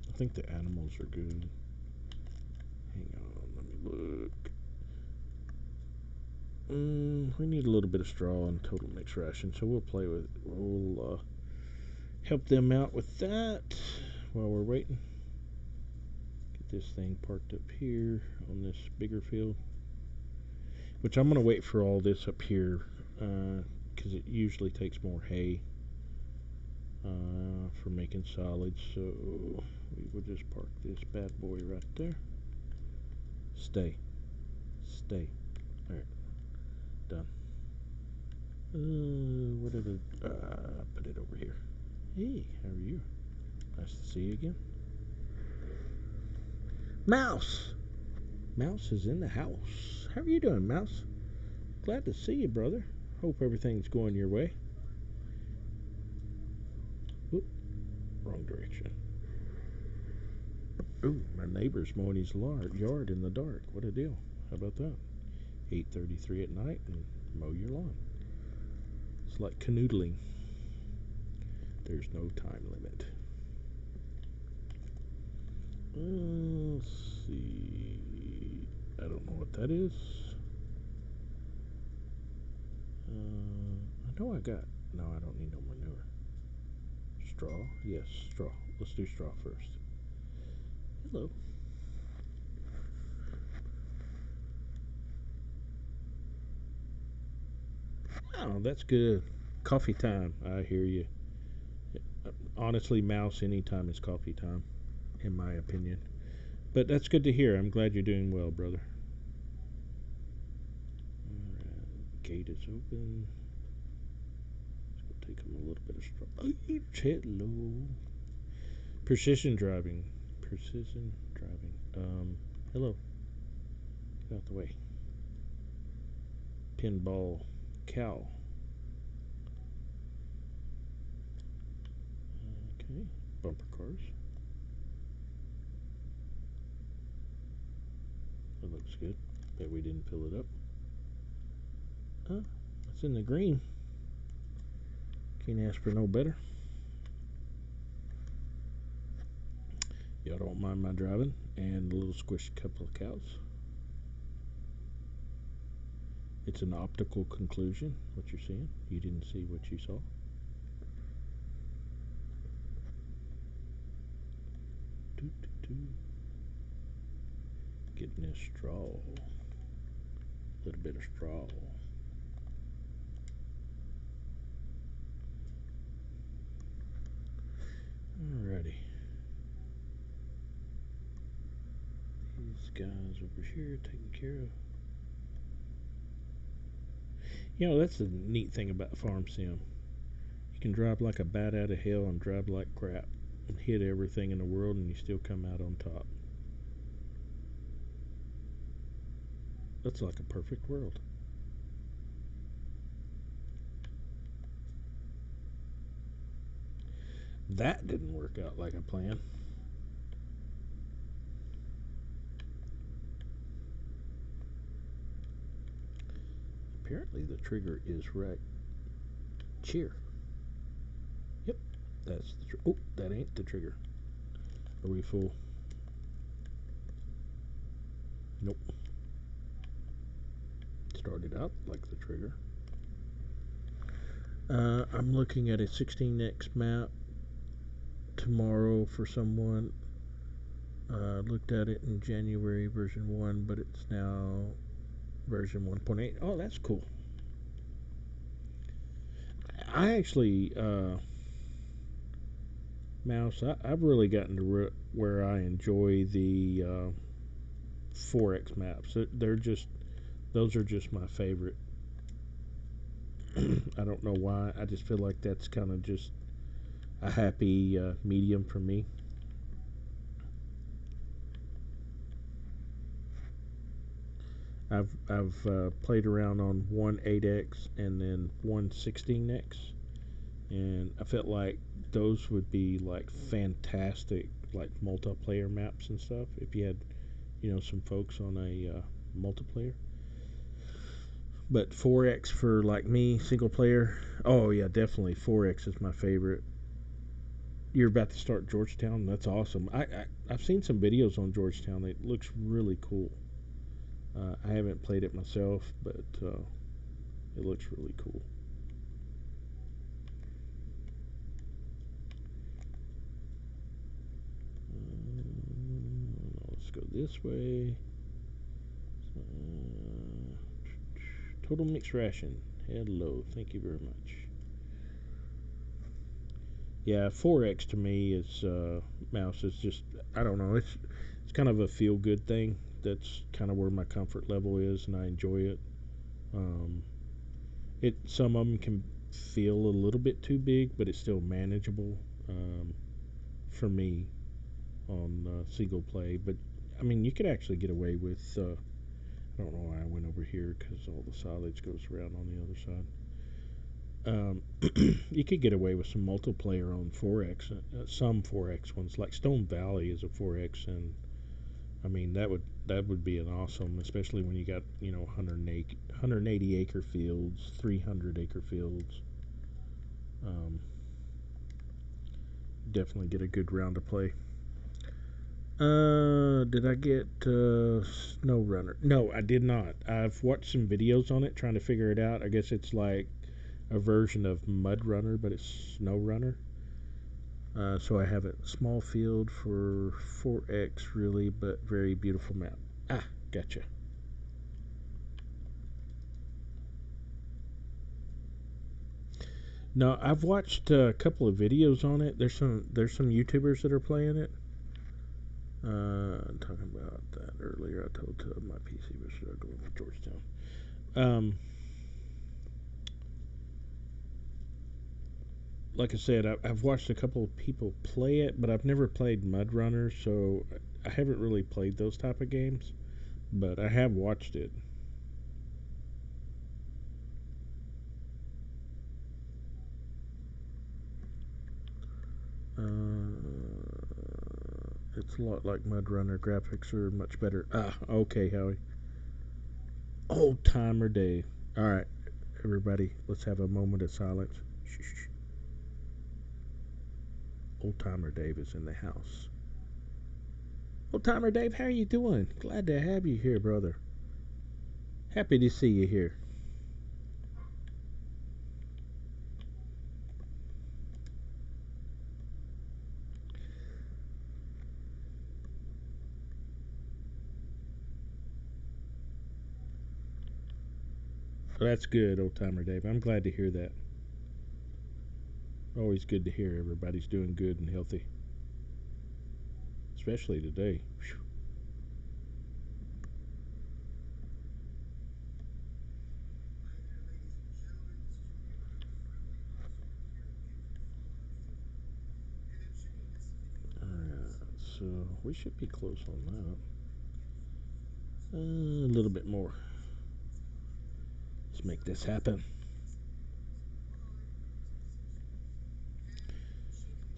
I think the animals are good. Hang on, let me look. We need a little bit of straw and total mixed ration, so we'll help them out with that while we're waiting. Get this thing parked up here on this bigger field, which I'm going to wait for all this up here because it usually takes more hay for making solids. So we will just park this bad boy right there. Stay. Alright, done. Where did it? Put it over here. Hey, how are you? Nice to see you again. Mouse! Mouse is in the house. How are you doing, Mouse? Glad to see you, brother. Hope everything's going your way. Oop, wrong direction. Ooh, my neighbor's mowing his yard in the dark. What a deal. How about that? 8:33 at night and mow your lawn. It's like canoodling. There's no time limit. Let's see. I don't know what that is. I know I got. No, I don't need no manure. Straw? Yes, straw. Let's do straw first. Hello. Oh, that's good. Coffee time. I hear you. Honestly, Mouse, anytime is coffee time, in my opinion. But that's good to hear. I'm glad you're doing well, brother. Alright, gate is open. Let's go take him a little bit of straw. Hello. Precision driving. Hello. Get out the way. Pinball cow. Okay. Bumper cars. was good. Bet we didn't fill it up. It's in the green. Can't ask for no better. Y'all don't mind my driving and a little squished couple of cows. It's an optical conclusion, what you're seeing. You didn't see what you saw. Doo, doo, doo. Getting this straw. A little bit of straw. Alrighty. These guys over here taken care of. You know, that's the neat thing about Farm Sim. You can drive like a bat out of hell and drive like crap and hit everything in the world and you still come out on top. That's like a perfect world. That didn't work out like I planned. Apparently the trigger is right. Cheer. Yep, that's the oh, that ain't the trigger. Are we full? Nope. Started out like the trigger. I'm looking at a 16x map tomorrow for someone. Looked at it in January version 1, but it's now version 1.8. Oh, that's cool. I actually, Mouse, I've really gotten to where I enjoy the 4X maps. They're just, those are just my favorite. I don't know why. I just feel like that's kind of just a happy medium for me. I've played around on one 8X and then one 16X, and I felt like those would be like fantastic like multiplayer maps and stuff if you had some folks on a multiplayer. But 4X for like me single player, oh yeah, definitely 4X is my favorite. You're about to start Georgetown. That's awesome. I've seen some videos on Georgetown. It looks really cool. I haven't played it myself, but it looks really cool. Let's go this way. Total mixed ration. Hello, thank you very much. Yeah, 4X to me is mouse is just I don't know. It's kind of a feel good thing. That's kind of where my comfort level is, and I enjoy it. Um, some of them can feel a little bit too big, but it's still manageable for me on single play. But I mean, you could actually get away with. I don't know why I went over here because all the silage goes around on the other side. You could get away with some multiplayer on 4X. Some 4X ones, like Stone Valley, is a 4X, and I mean that would be an awesome, especially when you got 180 acre fields, 300 acre fields. Um, Definitely get a good round of play. Did I get Snow Runner? No, I did not. I've watched some videos on it trying to figure it out. I guess it's like a version of Mud Runner, but it's Snow Runner. So I have a small field for 4X, really, but very beautiful map. Ah, gotcha. No, I've watched a couple of videos on it. There's some YouTubers that are playing it. Talking about that earlier, I told Tubb my PC was struggling with Georgetown. Like I said, I've watched a couple of people play it, but I've never played Mud Runner, so I haven't really played those type of games. But I have watched it. It's a lot like Mud Runner. Graphics are much better. Ah, okay, Howie. Old timer Dave. All right, everybody, let's have a moment of silence. Shh, shh, shh. Old timer Dave is in the house. Old timer Dave, how are you doing? Glad to have you here, brother. Happy to see you here. Well, that's good, old timer Dave. I'm glad to hear that. Always good to hear everybody's doing good and healthy, especially today. Whew. All right, so we should be close on that. A little bit more. Let's make this happen.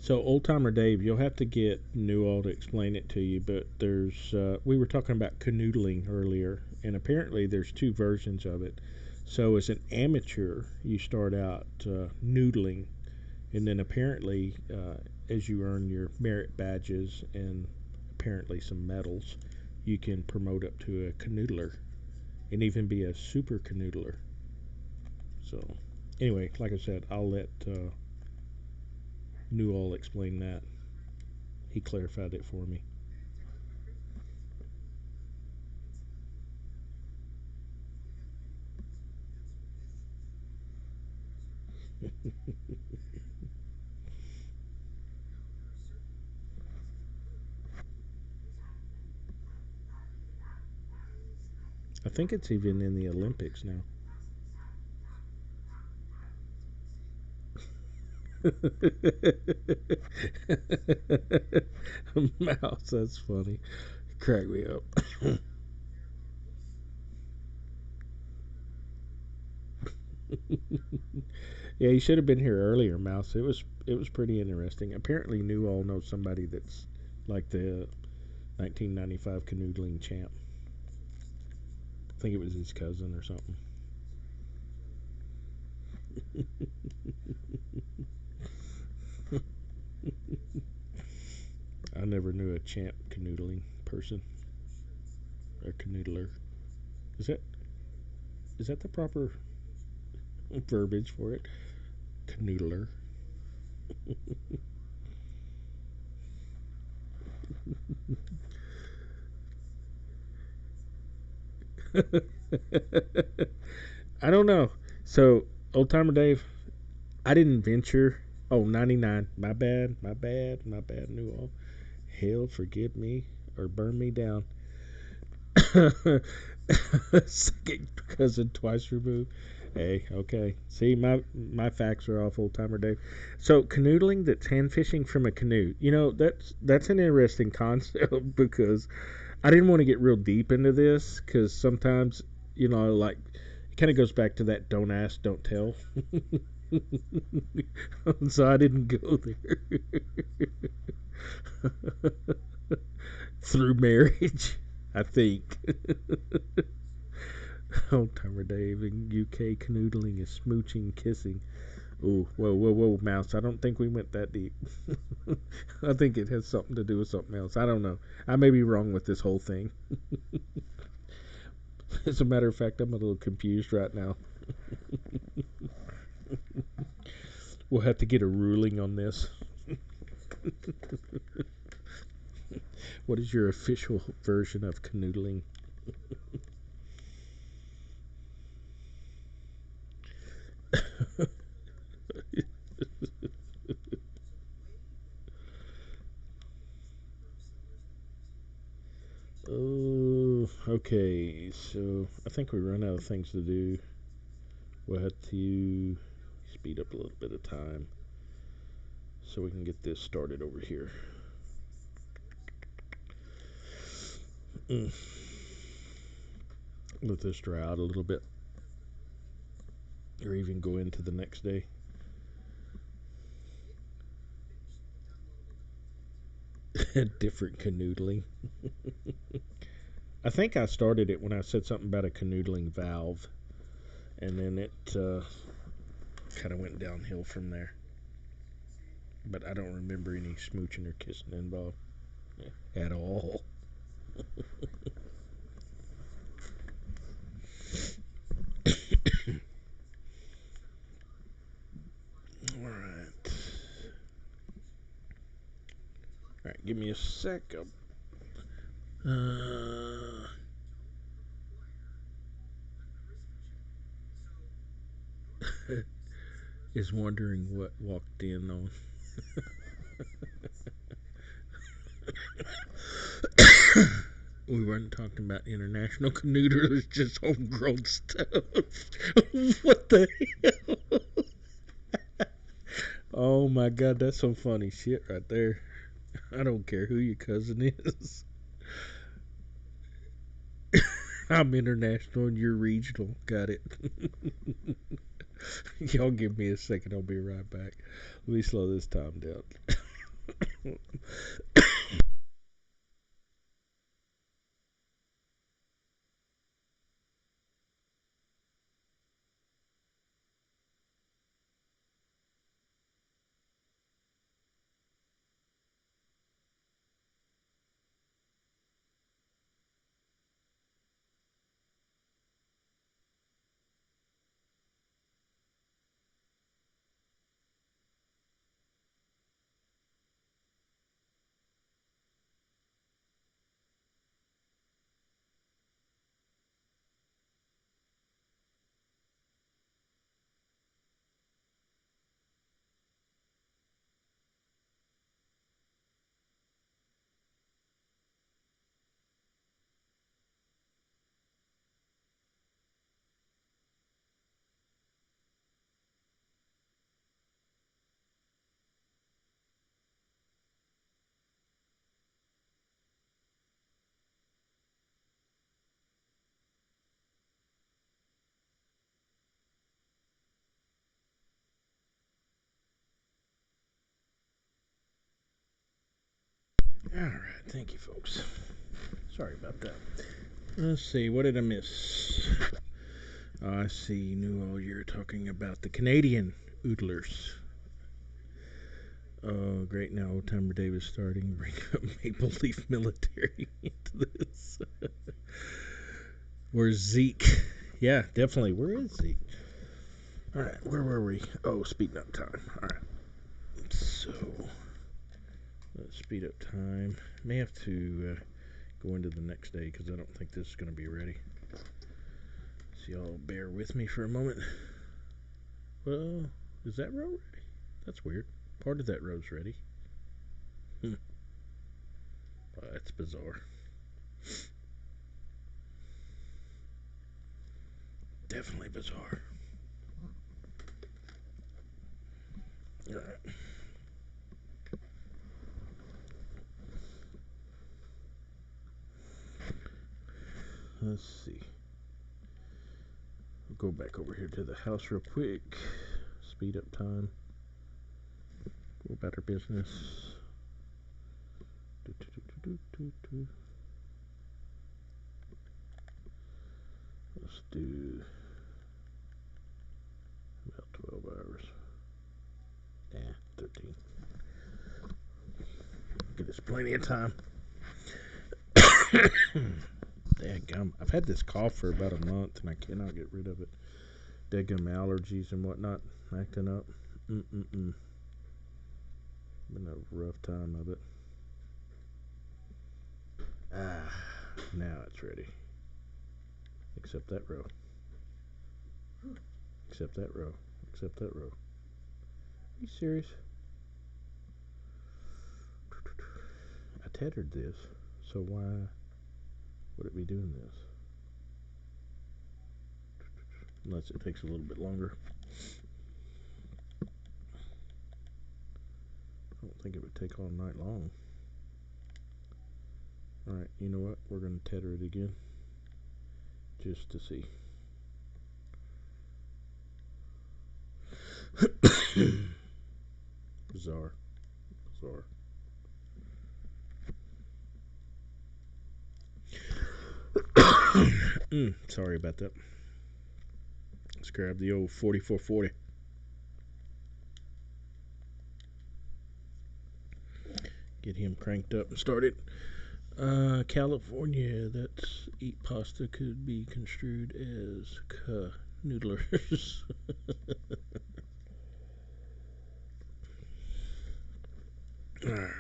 So, old timer Dave, you'll have to get Newell to explain it to you. But we were talking about canoodling earlier, and apparently there's two versions of it. So, as an amateur, you start out noodling, and then apparently, as you earn your merit badges and apparently some medals, you can promote up to a canoodler and even be a super canoodler. So, anyway, like I said, I'll let Newell explain that. He clarified it for me. I think it's even in the Olympics now. Mouse, that's funny. Crack me up. Yeah, you should have been here earlier, Mouse. It was pretty interesting. Apparently, Newell knows somebody that's like the 1995 canoodling champ. I think it was his cousin or something. I never knew a champ canoodling person or canoodler. Is that is that the proper verbiage for it? Canoodler. I don't know. So, old timer Dave, I didn't venture. Oh, 99. My bad. My bad. My bad. Newell. Hell, forgive me or burn me down. Second cousin twice removed. Hey, okay. See, my facts are off, old timer Dave. So canoodling, that's hand fishing from a canoe. That's an interesting concept because I didn't want to get real deep into this because sometimes like it kind of goes back to that don't ask, don't tell. So I didn't go there. Through marriage, I think. Old timer Dave in UK canoodling is smooching, kissing. Ooh, whoa, whoa, whoa, mouse. I don't think we went that deep. I think it has something to do with something else. I don't know. I may be wrong with this whole thing. As a matter of fact, I'm a little confused right now. We'll have to get a ruling on this. What is your official version of canoodling? Oh, okay. So I think we run out of things to do. We'll have to speed up a little bit of time so we can get this started over here. Mm. Let this dry out a little bit, or even go into the next day. Different canoodling. I think I started it when I said something about a canoodling valve, and then it kind of went downhill from there. But I don't remember any smooching or kissing involved at all. All right. All right, give me a sec. Is wondering what walked in on. We weren't talking about international canoodlers, just homegrown stuff. What the hell? Oh my god, that's some funny shit right there. I don't care who your cousin is. I'm international and you're regional. Got it. Y'all give me a second. I'll be right back. Let me slow this time down. All right, thank you, folks. Sorry about that. Let's see, what did I miss? I see. Knew all you're talking about the Canadian oodlers. Oh, great! Now Old Timer Dave is starting to bring up Maple Leaf Military into this. Where's Zeke? Yeah, definitely. Where is Zeke? All right, where were we? Oh, speeding up time. All right, so let's speed up time. May have to go into the next day because I don't think this is going to be ready. So y'all bear with me for a moment. Well, is that row ready? That's weird. Part of that row's ready. Oh, that's bizarre. Definitely bizarre. All right. Let's see. We'll go back over here to the house real quick. Speed up time. Go about our business. Let's do about 12 hours. Yeah, 13. Give us plenty of time. Dadgum. I've had this cough for about a month and I cannot get rid of it. Dadgum allergies and whatnot acting up. Been a rough time of it. Now it's ready. Except that row. Except that row. Except that row. Are you serious? I tethered this, so why would it be doing this? Unless it takes a little bit longer. I don't think it would take all night long. Alright, you know what? We're going to tether it again. Just to see. Bizarre. Bizarre. Sorry about that. Let's grab the old 4440. Get him cranked up and started. California, that's eat pasta could be construed as noodlers. Alright,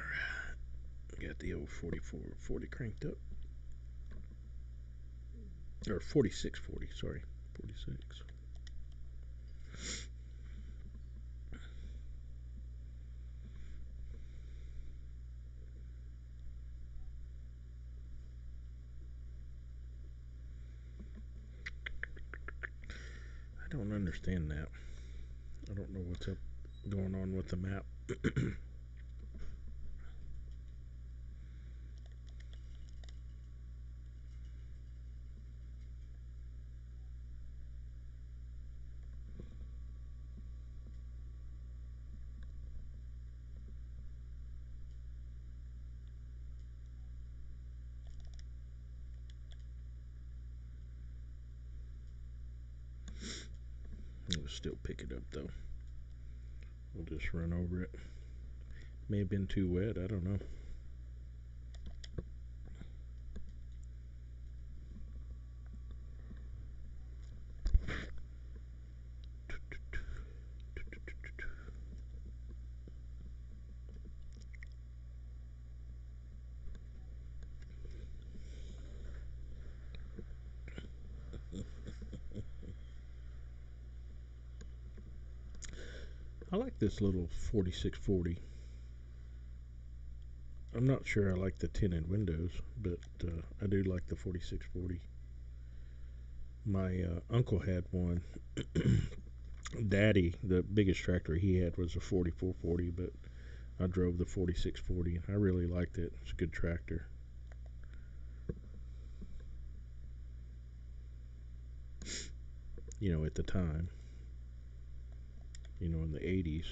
got the old 4440 cranked up. Or 4640, sorry. 46. I don't understand that. I don't know what's up going on with the map. We'll still pick it up though. We'll just run over it. May have been too wet, I don't know. I like this little 4640. I'm not sure I like the tinted windows, but I do like the 4640. My uncle had one. Daddy, the biggest tractor he had was a 4440, but I drove the 4640 and I really liked it. It's a good tractor. You know, at the time, in the 80s.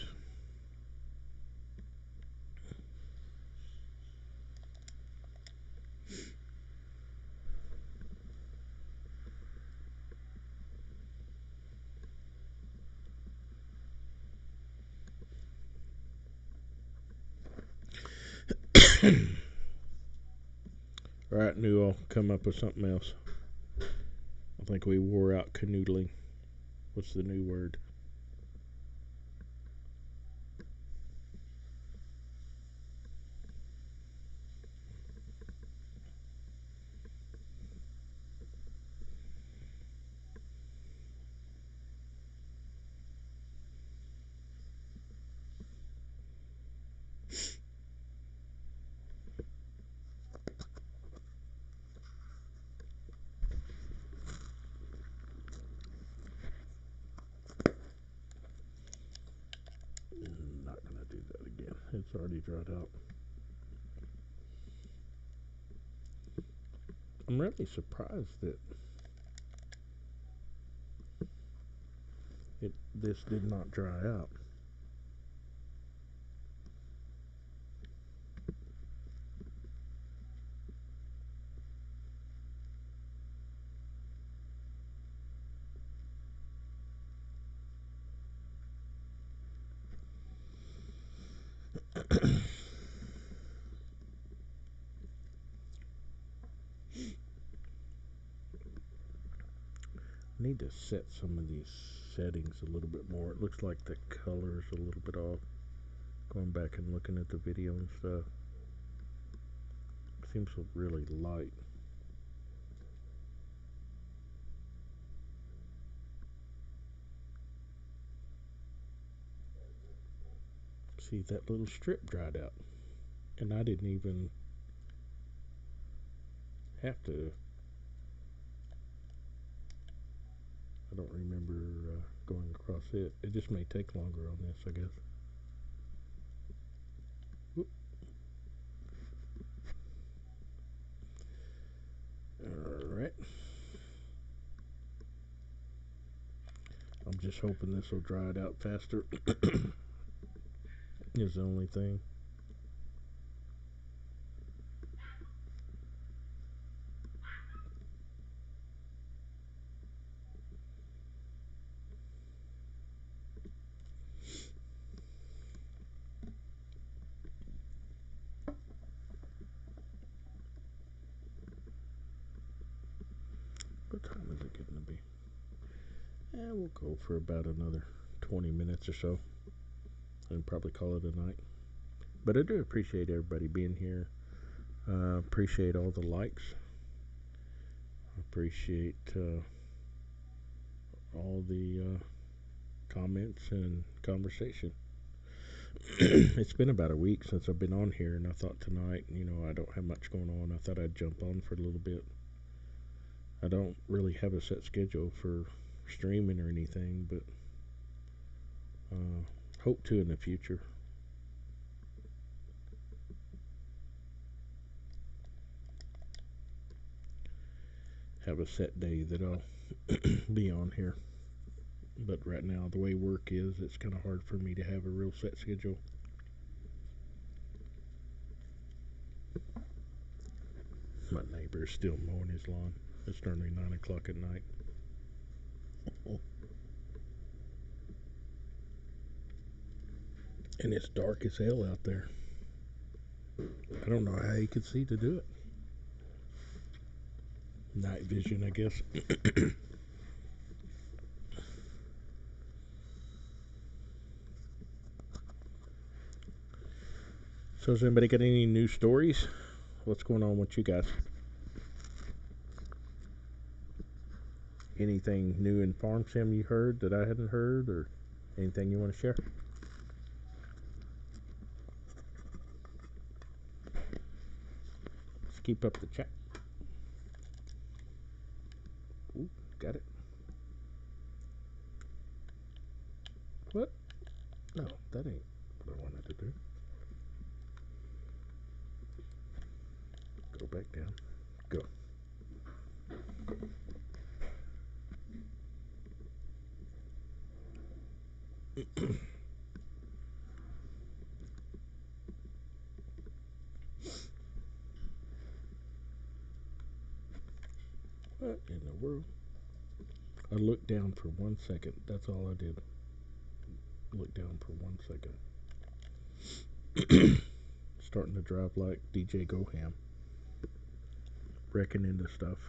Alright, New, I'll come up with something else. I think we wore out canoodling. What's the new word? Not gonna do that again. It's already dried out. I'm really surprised that this did not dry out. I need to set some of these settings a little bit more. It looks like the color's a little bit off. Going back and looking at the video and stuff. It seems really light. See, that little strip dried out. And I didn't even have to. I don't remember going across it. It just may take longer on this, I guess. Whoop. Alright. I'm just hoping this will dry it out faster. Is the only thing. We'll go for about another 20 minutes or so and probably call it a night. But I do appreciate everybody being here. Appreciate all the likes. Appreciate all the comments and conversation. It's been about a week since I've been on here, and I thought tonight, I don't have much going on. I thought I'd jump on for a little bit. I don't really have a set schedule for streaming or anything, but hope to in the future. Have a set day that I'll be on here. But right now, the way work is, it's kind of hard for me to have a real set schedule. My neighbor is still mowing his lawn. It's nearly 9 o'clock at night. And it's dark as hell out there. I don't know how he could see to do it. Night vision, I guess. So, has anybody got any new stories? What's going on with you guys? Anything new in Farm Sim you heard that I hadn't heard, or anything you want to share? Let's keep up the chat. Ooh, got it. What? No, that ain't what I wanted to do. Go back down. Go. What in the world? I looked down for 1 second. That's all I did. Look down for 1 second. Starting to drive like DJ Goham. Wrecking into stuff.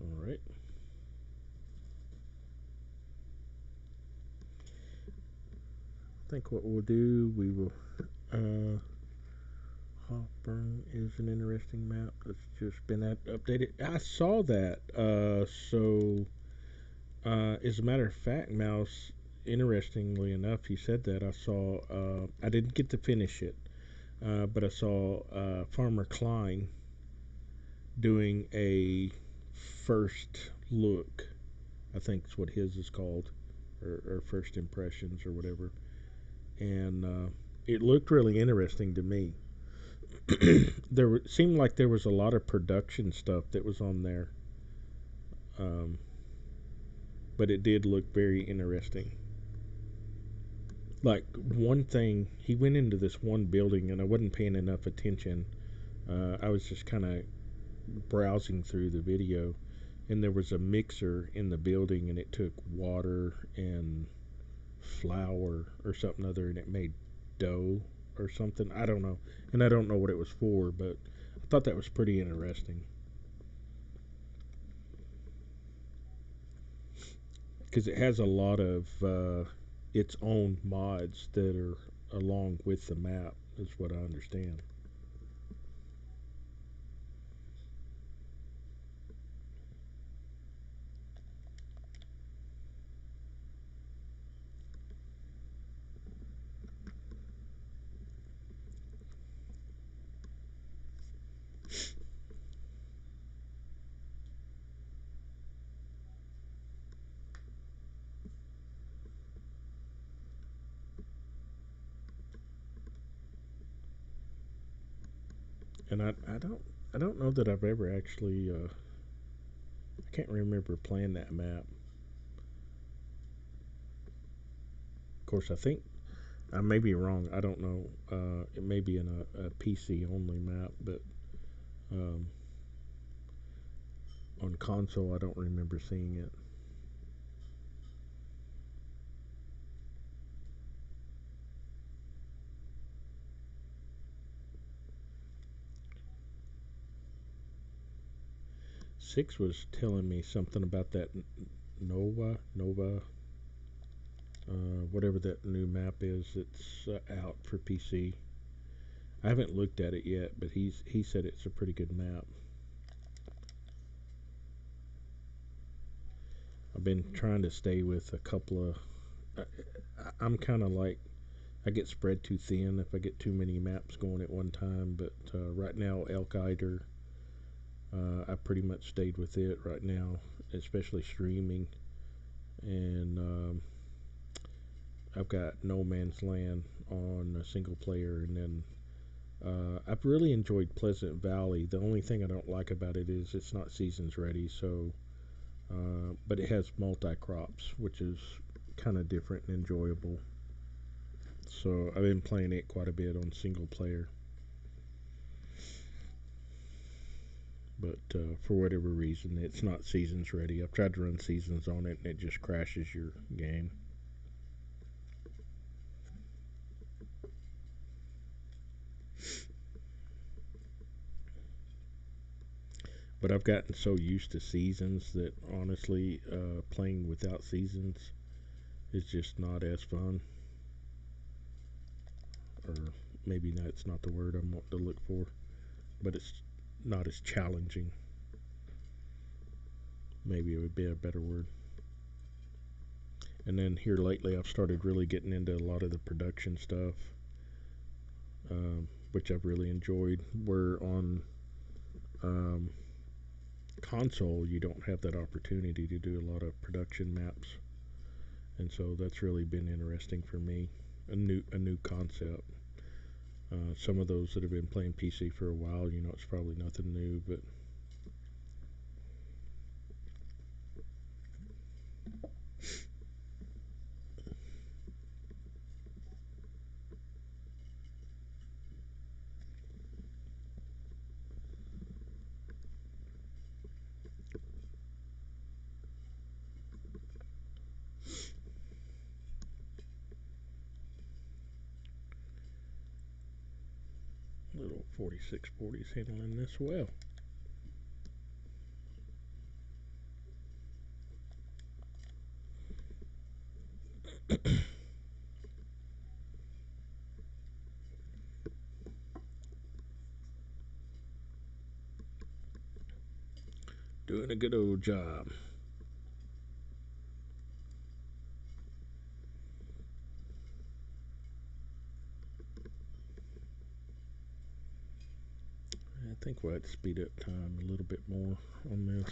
Alright. I think what we'll do, we will. Hawthorne is an interesting map that's just been updated. I saw that. As a matter of fact, Mouse, interestingly enough, you said that. I saw. I didn't get to finish it, but I saw Farmer Klein doing a first look. I think it's what his is called, or first impressions, or whatever. And it looked really interesting to me. Seemed like there was a lot of production stuff that was on there, um, but it did look very interesting. Like one thing, he went into this one building, and I wasn't paying enough attention. I was just kind of browsing through the video, and there was a mixer in the building, and it took water and flour or something other, and it made dough or something. I don't know, and I don't know what it was for, but I thought that was pretty interesting. Because it has a lot of its own mods that are along with the map, is what I understand. And I don't know that I've ever actually I can't remember playing that map. Of course, I think I may be wrong. I don't know. It may be in a PC only map, but Um, on console, I don't remember seeing it. 6 was telling me something about that Nova, whatever that new map is that's out for PC. I haven't looked at it yet, but he said it's a pretty good map. I've been trying to stay with a couple of. I'm kind of like I get spread too thin if I get too many maps going at one time. But right now, Elkader, I pretty much stayed with it right now, especially streaming. And I've got No Man's Land on a single player, and then I've really enjoyed Pleasant Valley. The only thing I don't like about it is it's not seasons ready. So, but it has multi crops, which is kind of different and enjoyable. So I've been playing it quite a bit on single player. But for whatever reason, it's not seasons ready. I've tried to run seasons on it, and it just crashes your game. But I've gotten so used to seasons that honestly, playing without seasons is just not as fun. Or maybe that's not the word I'm wanting to look for, but it's not as challenging. Maybe it would be a better word. And then here lately, I've started really getting into a lot of the production stuff, which I've really enjoyed. Where on um, console, you don't have that opportunity to do a lot of production maps, and so that's really been interesting for me. A new concept. Some of those that have been playing PC for a while, it's probably nothing new, but little 4640 is handling this well. Doing a good old job. I think we'll have to speed up time a little bit more on this.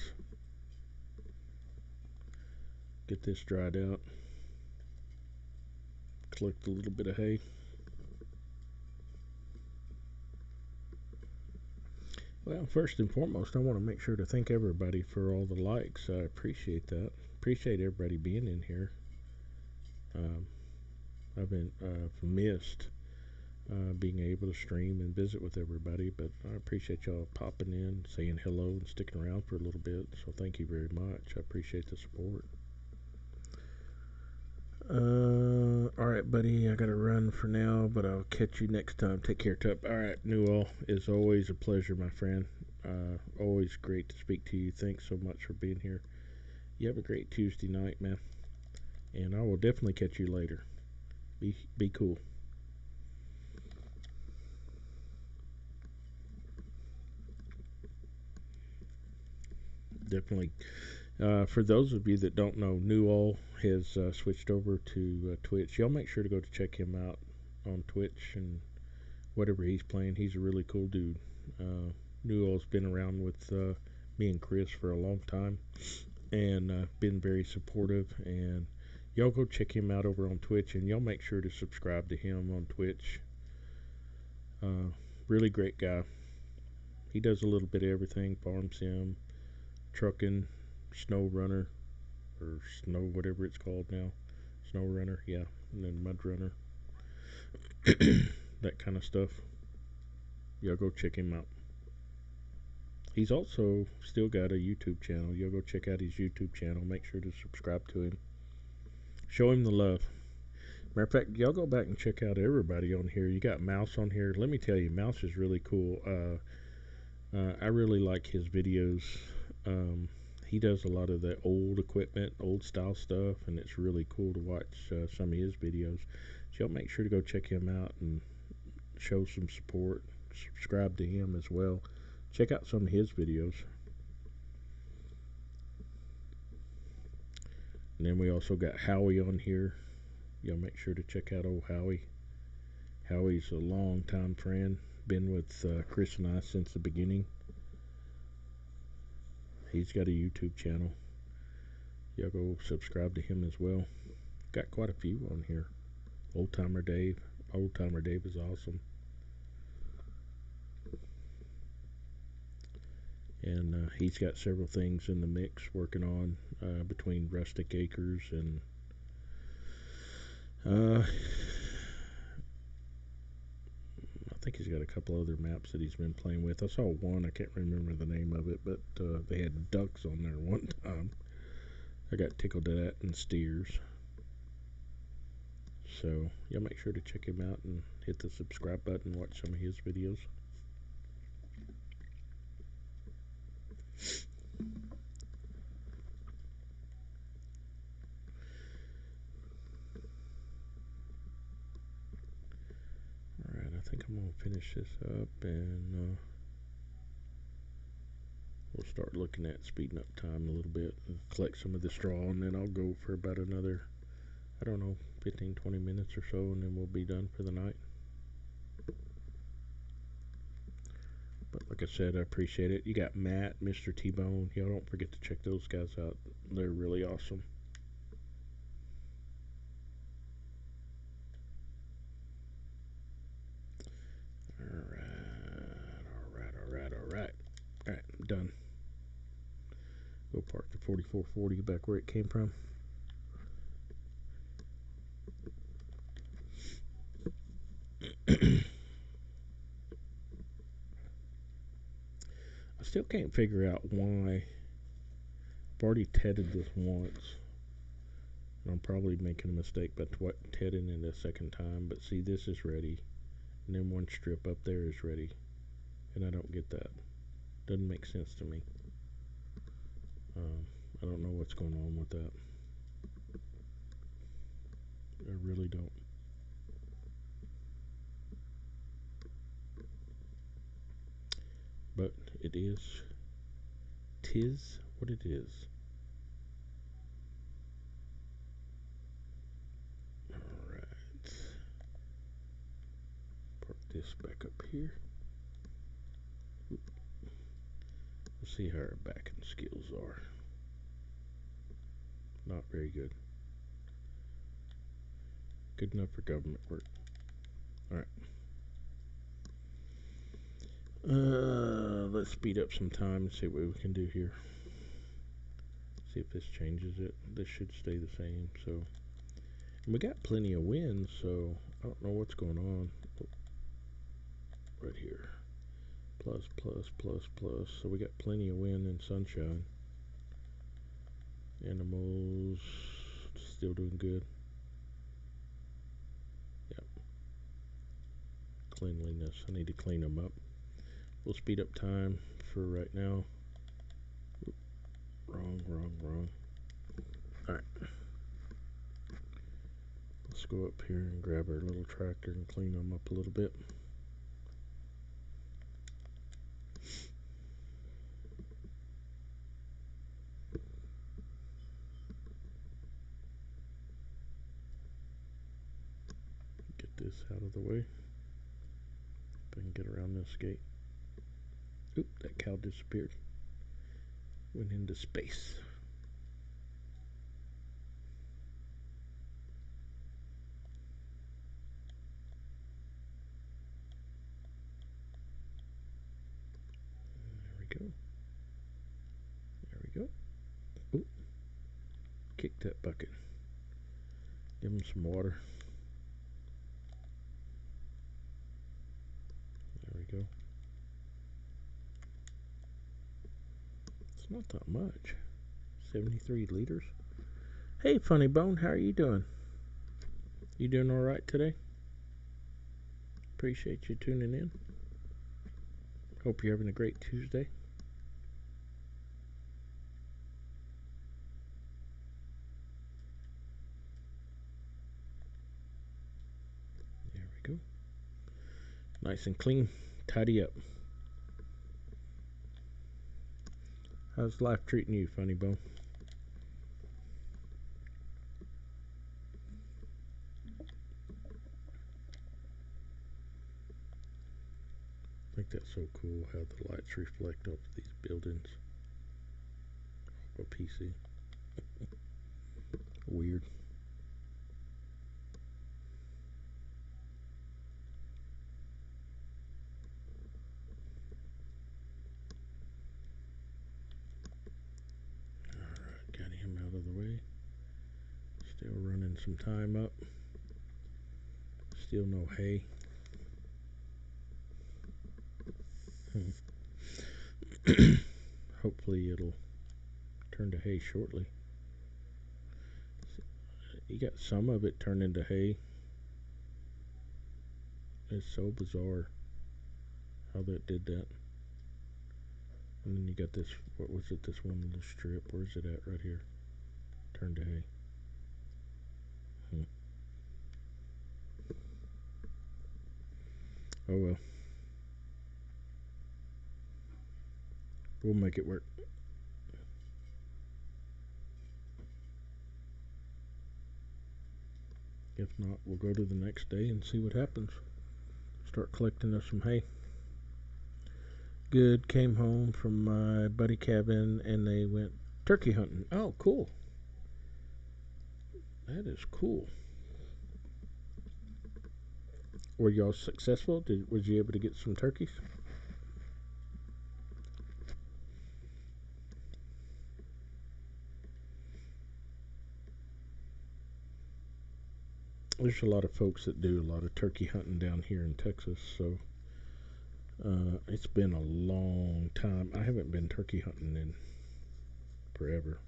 Get this dried out. Collect a little bit of hay. Well, first and foremost, I want to make sure to thank everybody for all the likes. I appreciate that. Appreciate everybody being in here. Um, I've been missed being able to stream and visit with everybody, but I appreciate y'all popping in, saying hello, and sticking around for a little bit. So thank you very much. I appreciate the support. All right, buddy. I gotta run for now, but I'll catch you next time. Take care, Tubb. All right, Newell. It's always a pleasure, my friend. Always great to speak to you. Thanks so much for being here. You have a great Tuesday night, man. And I will definitely catch you later. Be cool. Definitely. For those of you that don't know, Newell has switched over to Twitch. Y'all make sure to go to check him out on Twitch and whatever he's playing. He's a really cool dude. Newell's been around with me and Chris for a long time and been very supportive. And y'all go check him out over on Twitch, and y'all make sure to subscribe to him on Twitch. Really great guy. He does a little bit of everything: farm sim, trucking, snow runner, or snow whatever it's called now. Snow runner, yeah, and then mud runner, that kind of stuff. Y'all go check him out. He's also still got a YouTube channel. You'll go check out his YouTube channel. Make sure to subscribe to him. Show him the love. Matter of fact, y'all go back and check out everybody on here. You got Mouse on here. Let me tell you, Mouse is really cool. I really like his videos. He does a lot of the old equipment, old style stuff, and it's really cool to watch some of his videos. So y'all make sure to go check him out and show some support. Subscribe to him as well. Check out some of his videos. And then we also got Howie on here. Y'all make sure to check out old Howie. Howie's a long time friend. Been with Chris and I since the beginning. He's got a YouTube channel. Y'all go subscribe to him as well. Got quite a few on here. Old Timer Dave. Old Timer Dave is awesome. And he's got several things in the mix working on between Rustic Acres and I think he's got a couple other maps that he's been playing with. I saw one, I can't remember the name of it, but they had ducks on there one time. I got tickled at that, and steers. So y'all make sure to check him out and hit the subscribe button, watch some of his videos. Alright, I think I'm going to finish this up and we'll start looking at speeding up time a little bit and collect some of the straw, and then I'll go for about another, I don't know, 15-20 minutes or so, and then we'll be done for the night. But like I said, I appreciate it. You got Matt, Mr. T-Bone. Y'all don't forget to check those guys out. They're really awesome. Alright. Alright, I'm done. Go park the 4440 back where it came from. I still can't figure out why. I've already tedded this once. And I'm probably making a mistake by tedding it a second time. But see, this is ready. And then one strip up there is ready. And I don't get that. Doesn't make sense to me. I don't know what's going on with that. I really don't. But it is. 'Tis what it is. Alright. Park this back up here. Let's see how our backing skills are. Not very good. Good enough for government work. Alright. Let's speed up some time and see what we can do here. See if this changes it. This should stay the same. So, and we got plenty of wind, so I don't know what's going on. Right here. Plus. So we got plenty of wind and sunshine. Animals still doing good. Yep. Cleanliness. I need to clean them up. We'll speed up time for right now. Oop, wrong. Alright. Let's go up here and grab our little tractor and clean them up a little bit. Get this out of the way. If I can get around this gate. Oop, that cow disappeared. Went into space. There we go. Oop, kick that bucket. Give him some water. There we go. Not that much. 73 liters. Hey, Funny Bone, how are you doing? You doing all right today? Appreciate you tuning in. Hope you're having a great Tuesday. There we go. Nice and clean. Tidy up. How's life treating you, Funny Bone? I think that's so cool how the lights reflect off these buildings. A PC. Weird. Alright, got him out of the way. Still running some time up. Still no hay. Hopefully it'll turn to hay shortly. You got some of it turned into hay. It's so bizarre how that did that. And then you got this, what was it, this one little strip. Where's it at? Right here. Turned to hay. Oh well. We'll make it work. If not, we'll go to the next day and see what happens. Start collecting us some hay. Good. Came home from my buddy cabin and they went turkey hunting. Oh, cool. That is cool. Were y'all successful? Was you able to get some turkeys? There's a lot of folks that do a lot of turkey hunting down here in Texas, so it's been a long time. I haven't been turkey hunting in forever.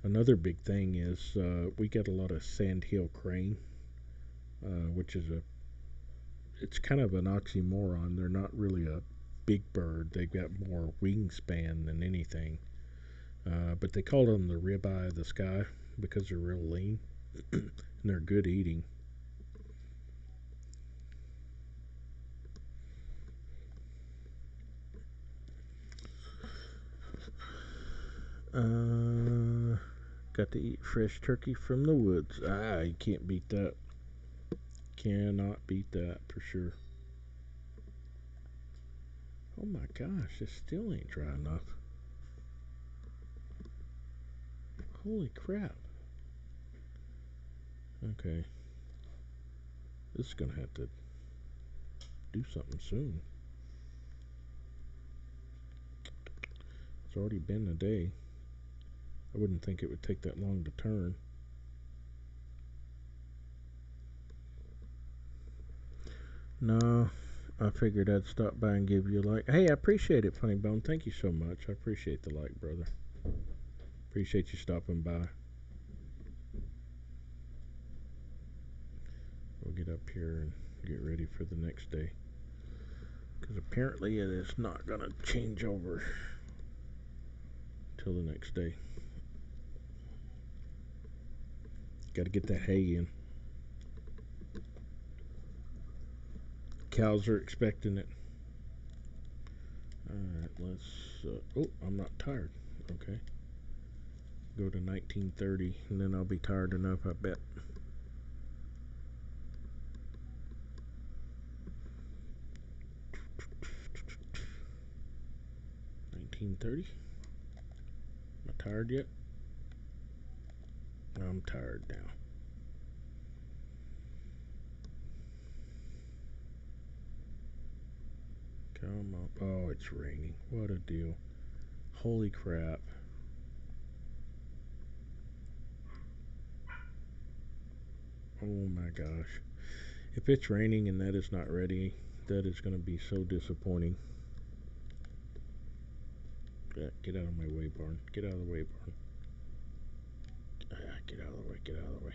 Another big thing is we get a lot of sandhill crane, which is it's kind of an oxymoron. They're not really a big bird. They've got more wingspan than anything. But they call them the ribeye of the sky because they're real lean and they're good eating. Got to eat fresh turkey from the woods. You can't beat that. Cannot beat that for sure. Oh my gosh, this still ain't dry enough. Holy crap. Okay. This is gonna have to do something soon. It's already been a day. I wouldn't think it would take that long to turn. No, I figured I'd stop by and give you a like. Hey, I appreciate it, Funny Bone. Thank you so much. I appreciate the like, brother. Appreciate you stopping by. We'll get up here and get ready for the next day. Because apparently it is not going to change over till the next day. Got to get that hay in. Cows are expecting it. Alright, let's... oh, I'm not tired. Okay. Go to 1930, and then I'll be tired enough, I bet. 1930. Am I tired yet? I'm tired now. Come on. Oh, it's raining. What a deal. Holy crap. Oh my gosh. If it's raining and that is not ready, that is going to be so disappointing. Get out of my way, barn. Get out of the way, barn. Get out of the way. Get out of the way.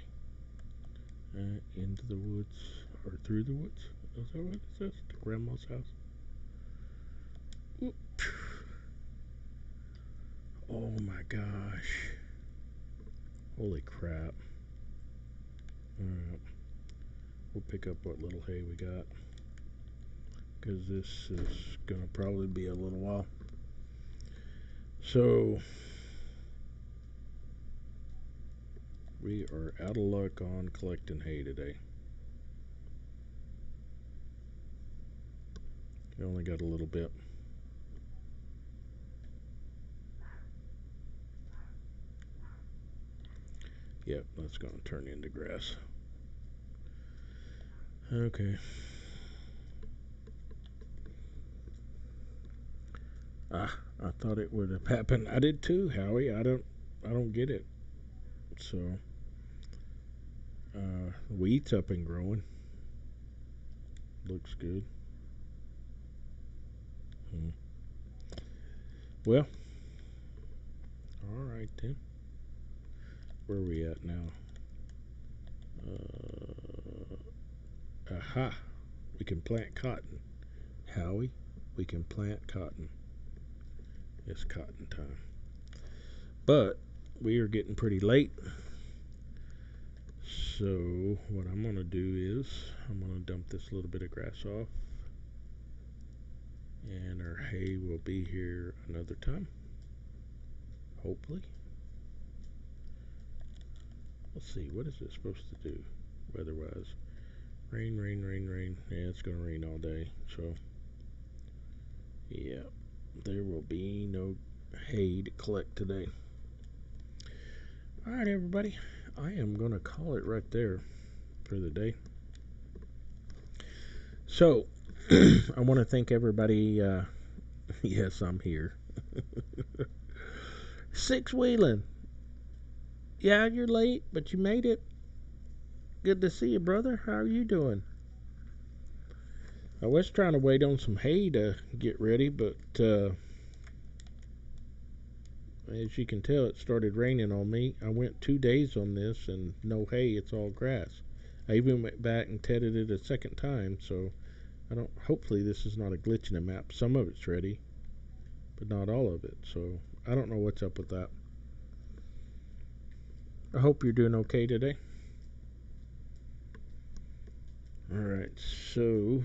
Into the woods. Or through the woods. Is that what it says? To Grandma's house. Oop. Oh my gosh. Holy crap. Alright. We'll pick up what little hay we got. Because this is going to probably be a little while. So, we are out of luck on collecting hay today. We only got a little bit. Yep, that's going to turn into grass. Okay. I thought it would have happened. I did too, Howie. I don't get it. So, wheat's up and growing. Looks good. Well, all right then. Where are we at now? Aha! We can plant cotton. Howie, we can plant cotton. It's cotton time. But we are getting pretty late. So what I'm going to do is I'm going to dump this little bit of grass off. And our hay will be here another time. Hopefully. Let's see, what is it supposed to do weather-wise? Rain, rain, rain, rain. Yeah, it's going to rain all day. So, yeah, there will be no hay to collect today. All right, everybody. I am going to call it right there for the day. So, I want to thank everybody. Yes, I'm here. Six wheeling. Yeah, you're late, but you made it. Good to see you, brother. How are you doing? I was trying to wait on some hay to get ready, but as you can tell, it started raining on me. I went 2 days on this and no hay. It's all grass. I even went back and tedded it a second time, so I don't. Hopefully, this is not a glitch in the map. Some of it's ready, but not all of it. So I don't know what's up with that. I hope you're doing okay today. Alright, so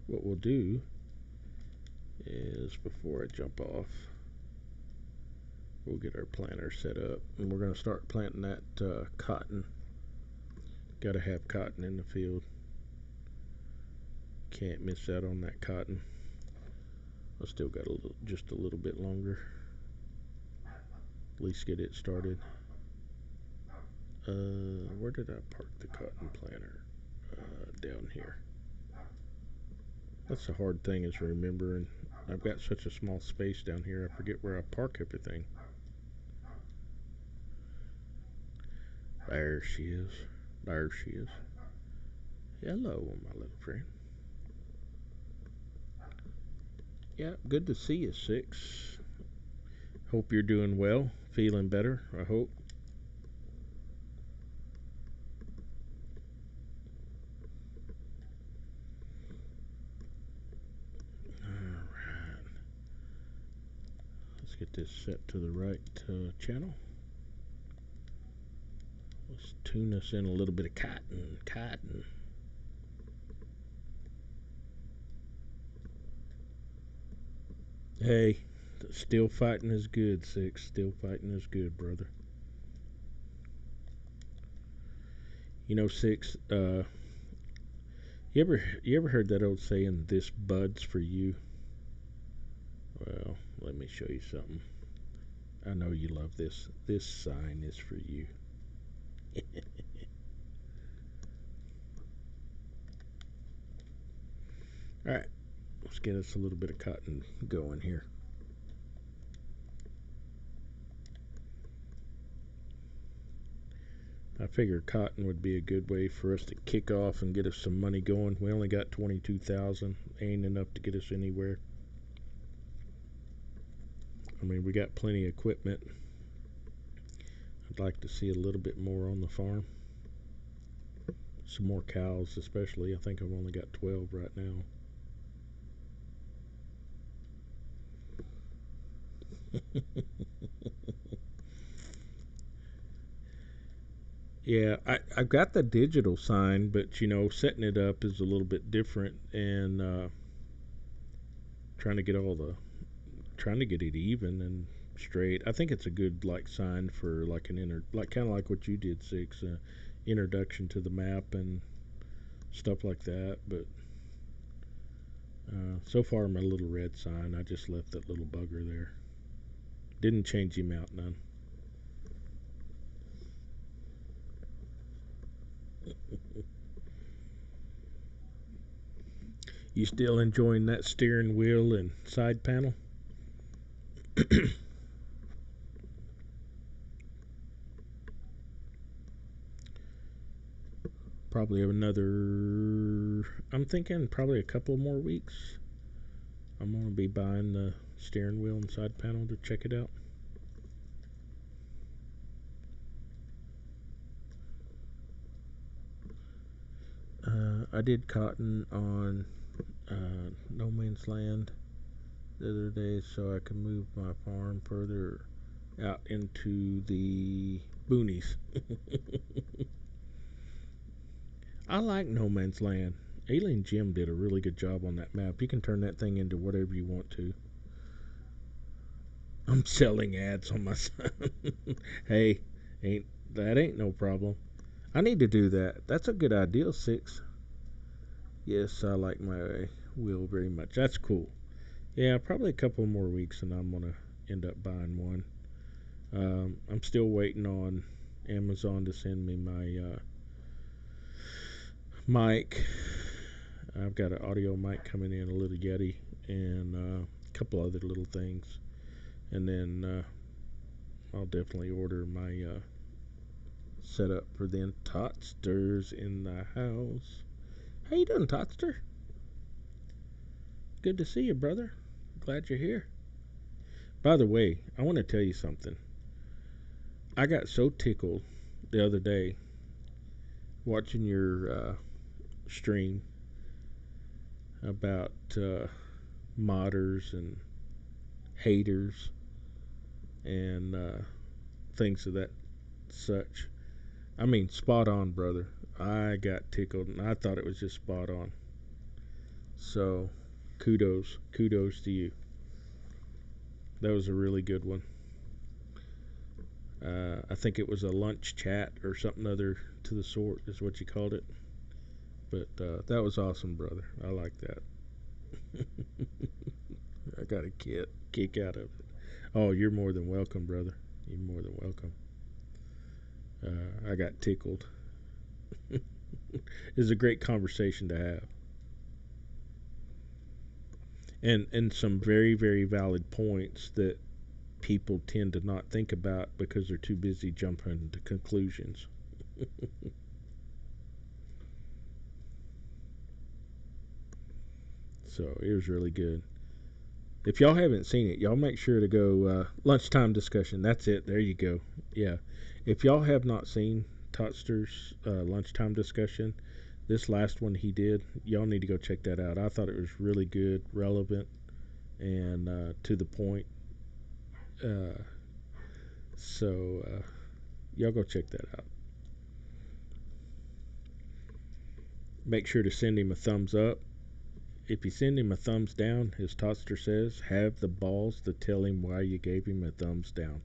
what we'll do is before I jump off, we'll get our planter set up and we're going to start planting that cotton. Got to have cotton in the field. Can't miss out on that cotton. I still got just a little bit longer. At least get it started. Where did I park the cotton planter? Down here. That's the hard thing is remembering. I've got such a small space down here. I forget where I park everything. There she is. There she is. Hello, my little friend. Yeah, good to see you, Six. Hope you're doing well. Feeling better, I hope. Alright. Let's get this set to the right channel. Let's tune us in a little bit of cotton. Cotton. Hey, still fighting is good, Six. Still fighting is good, brother. You know, Six, you ever heard that old saying, this bud's for you? Well, let me show you something. I know you love this. This sign is for you. Alright, let's get us a little bit of cotton going here. I figured cotton would be a good way for us to kick off and get us some money going. We only got 22,000. Ain't enough to get us anywhere. I mean, we got plenty of equipment. I'd like to see a little bit more on the farm. Some more cows, especially. I think I've only got 12 right now. Yeah, I've got the digital sign, but setting it up is a little bit different, and trying to get all the trying to get it even and straight. I think it's a good like sign for like like kind of like what you did, Six, introduction to the map and stuff like that. But so far, my little red sign, I just left that little bugger there. Didn't change him out none. You still enjoying that steering wheel and side panel? Probably another. I'm thinking probably a couple more weeks. I'm gonna be buying the steering wheel and side panel to check it out. I did cotton on No Man's Land the other day so I could move my farm further out into the boonies. I like No Man's Land. Alien Jim did a really good job on that map. You can turn that thing into whatever you want to. I'm selling ads on my son. Hey, ain't no problem. I need to do that. That's a good idea, Six. Yes, I like my wheel very much. That's cool. Yeah, probably a couple more weeks and I'm gonna end up buying one. I'm still waiting on Amazon to send me my mic. I've got an audio mic coming in, a little Yeti, and a couple other little things. And then I'll definitely order my setup for then. Totster's in the house. How you doing, Totster? Good to see you, brother. Glad you're here. By the way, I want to tell you something. I got so tickled the other day watching your stream about modders and haters and things of that such. I mean, spot on, brother. I got tickled and I thought it was just spot on. So, kudos to you. That was a really good one. I think it was a lunch chat or something other to the sort, is what you called it. But that was awesome, brother. I like that. I got a kick out of it. Oh, you're more than welcome, brother. You're more than welcome. I got tickled. It was a great conversation to have, and some very valid points that people tend to not think about because they're too busy jumping to conclusions. So it was really good. If y'all haven't seen it, y'all make sure to go lunchtime discussion. That's it. There you go. Yeah. If y'all have not seen Totster's lunchtime discussion, this last one he did, y'all need to go check that out. I thought it was really good, relevant, and to the point. Uh, so y'all go check that out. Make sure to send him a thumbs up. If you send him a thumbs down, as Totster says, have the balls to tell him why you gave him a thumbs down.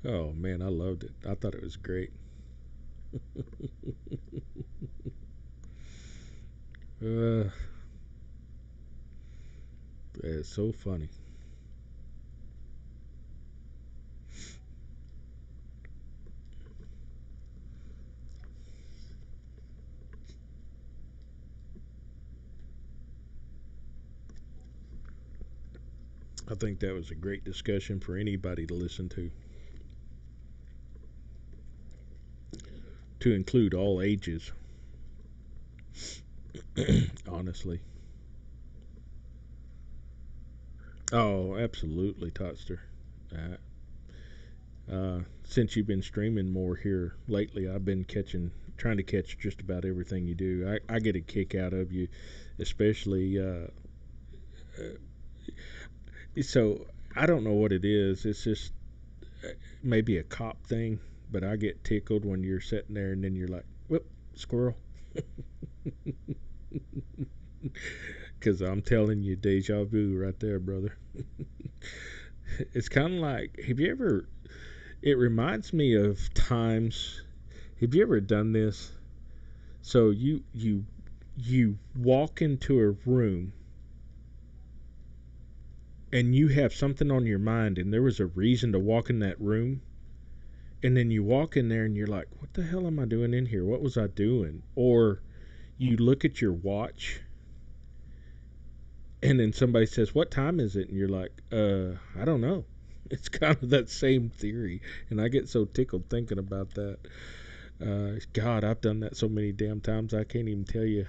Oh man, I loved it. I thought it was great. uh, it's so funny. I think that was a great discussion for anybody to listen to include all ages. Honestly. Oh, absolutely, Totster. Since you've been streaming more here lately, I've been trying to catch just about everything you do. I get a kick out of you, especially. So I don't know what it is. It's just maybe a cop thing, but I get tickled when you're sitting there and then you're like, "Whoop, squirrel," because I'm telling you, deja vu right there, brother. It's kind of like, have you ever? It reminds me of times. Have you ever done this? So you walk into a room and you have something on your mind and there was a reason to walk in that room, and then you walk in there and you're like, what the hell am I doing in here? What was I doing? Or you look at your watch and then somebody says, what time is it? And you're like, I don't know. It's kind of that same theory, and I get so tickled thinking about that. God, I've done that so many damn times I can't even tell you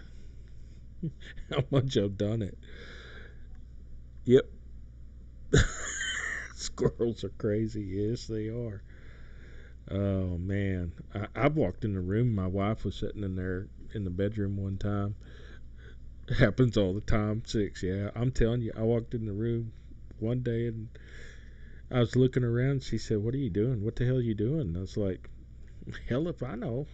how much I've done it. Yep. Squirrels are crazy. Yes, they are. Oh man, I've walked in the room. My wife was sitting in there in the bedroom one time. It happens all the time. Six, yeah. I'm telling you, I walked in the room one day and I was looking around. She said, "What are you doing? What the hell are you doing?" And I was like, "Hell if I know."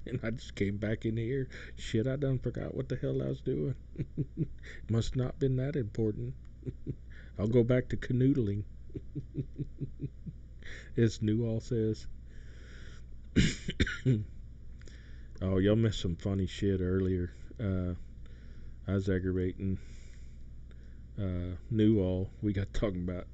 And I just came back in here. Shit, I done forgot what the hell I was doing. Must not been that important. I'll go back to canoodling, as Newall says. Oh, y'all missed some funny shit earlier. I was aggravating Newall. We got talking about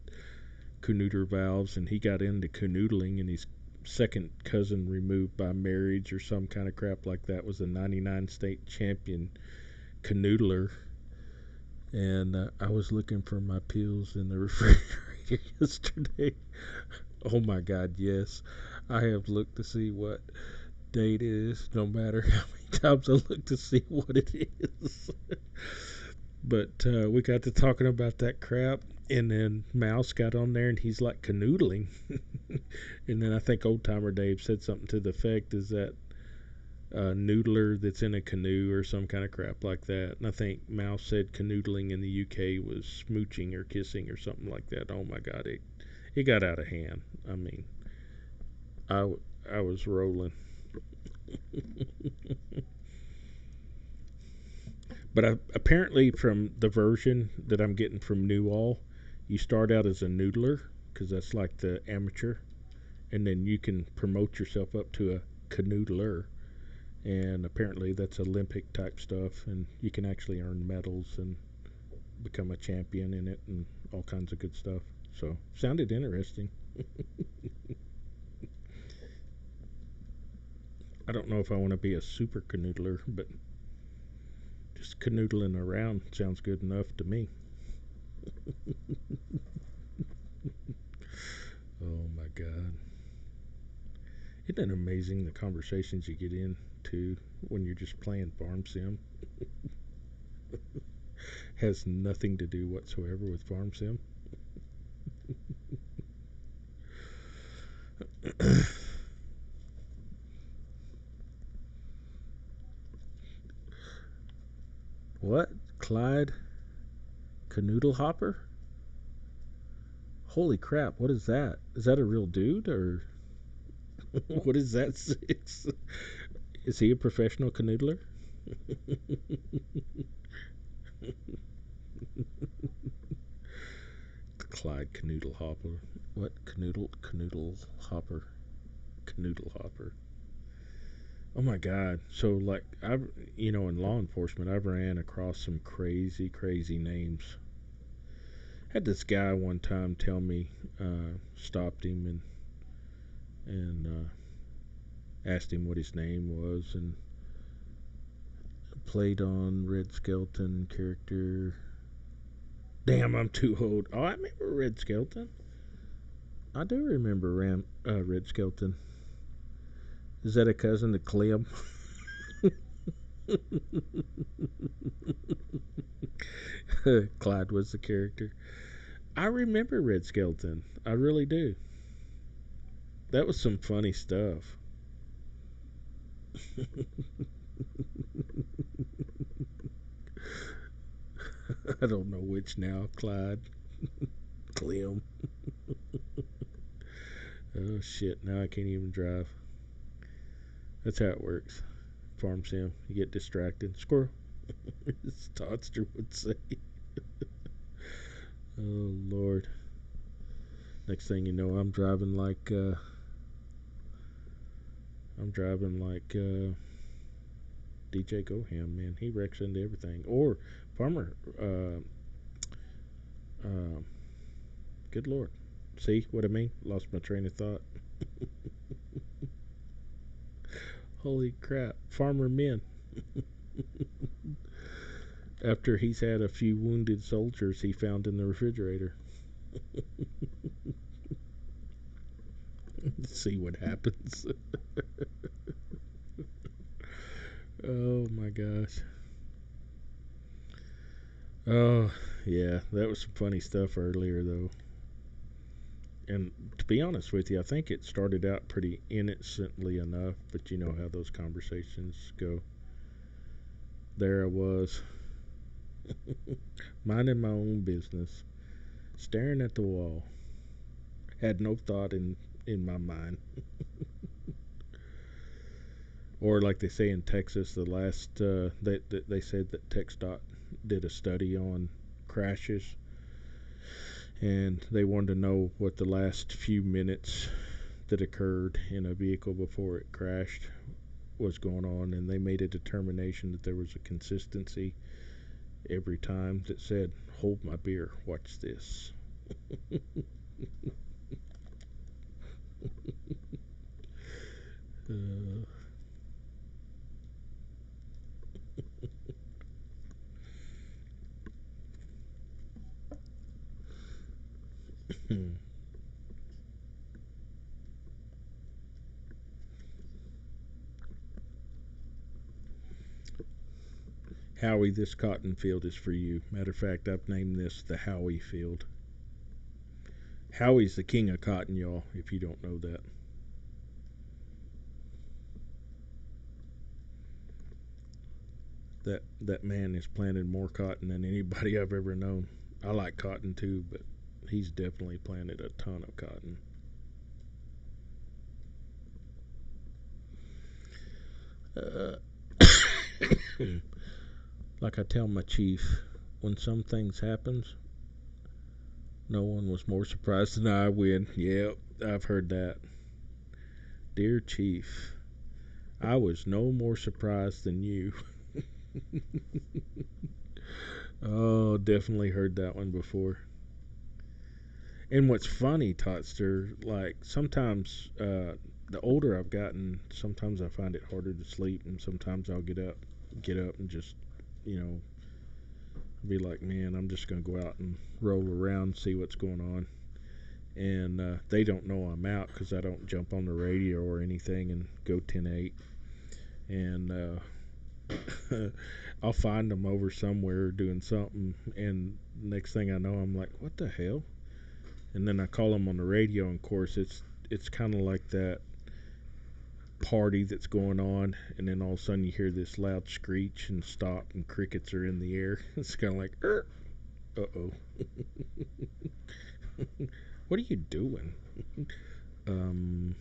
canooter valves, and he got into canoodling, and his second cousin removed by marriage or some kind of crap like that was a 99 state champion canoodler. And I was looking for my pills in the refrigerator yesterday. Oh my God, yes. I have looked to see what date it is, no matter how many times I look to see what it is. But we got to talking about that crap, and then Mouse got on there, and he's like canoodling. And then I think Old Timer Dave said something to the effect is that noodler that's in a canoe or some kind of crap like that. And I think Mouse said canoodling in the UK was smooching or kissing or something like that. Oh my God, it got out of hand. I mean, I, I was rolling. But apparently, from the version that I'm getting from Newall, you start out as a noodler because that's like the amateur, and then you can promote yourself up to a canoodler. And apparently, that's Olympic type stuff, and you can actually earn medals and become a champion in it and all kinds of good stuff. So, sounded interesting. I don't know if I want to be a super canoodler, but just canoodling around sounds good enough to me. Oh my God. Isn't it amazing the conversations you get into when you're just playing Farm Sim? Has nothing to do whatsoever with Farm Sim. What? Clyde Canoodle Hopper? Holy crap, what is that? Is that a real dude or what is that? Six? Is he a professional canoodler? Clyde Canoodle Hopper. What? Canoodle Hopper. Canoodle Hopper. Oh my God. So, like, in law enforcement, I've ran across some crazy names. Had this guy one time tell me, stopped him and asked him what his name was, and played on Red Skelton character. Damn, I'm too old. Oh, I remember Red Skelton. I do remember Red Skelton. Is that a cousin to Clem? Clyde was the character. I remember Red Skeleton. I really do. That was some funny stuff. I don't know which now. Clyde, Clem. Oh shit! Now I can't even drive. That's how it works. Farm sim. You get distracted. Squirrel. As Todster would say. Oh Lord. Next thing you know, I'm driving like DJ Goham. Man, he wrecks into everything. Or Farmer. Uh, Good Lord. See what I mean? Lost my train of thought. Holy crap. Farmer Men. After he's had a few wounded soldiers he found in the refrigerator. See what happens. Oh my gosh. Oh, yeah. That was some funny stuff earlier, though. And to be honest with you, I think it started out pretty innocently enough, but you know how those conversations go. There I was, minding my own business, staring at the wall. Had no thought in my mind. Or like they say in Texas, the last they said that TxDOT did a study on crashes, and they wanted to know what the last few minutes that occurred in a vehicle before it crashed was going on, and they made a determination that there was a consistency every time that said, "Hold my beer, watch this." uh, Howie, this cotton field is for you. Matter of fact, I've named this the Howie field. Howie's the king of cotton, y'all, if you don't know that. That man has planted more cotton than anybody I've ever known. I like cotton too, but he's definitely planted a ton of cotton. Uh, like I tell my chief, when some things happens, no one was more surprised than I when. Yep, I've heard that. Dear chief, I was no more surprised than you. Oh, definitely heard that one before. And what's funny, Totster, like sometimes the older I've gotten, sometimes I find it harder to sleep, and sometimes I'll get up and just, you know, be like, man, I'm just gonna go out and roll around, see what's going on. And they don't know I'm out because I don't jump on the radio or anything and go 10-8. And I'll find them over somewhere doing something, and next thing I know, I'm like, what the hell? And then I call them on the radio, and of course, it's kind of like that party that's going on, and then all of a sudden you hear this loud screech and stop, and crickets are in the air. It's kind of like, uh oh, what are you doing? Um,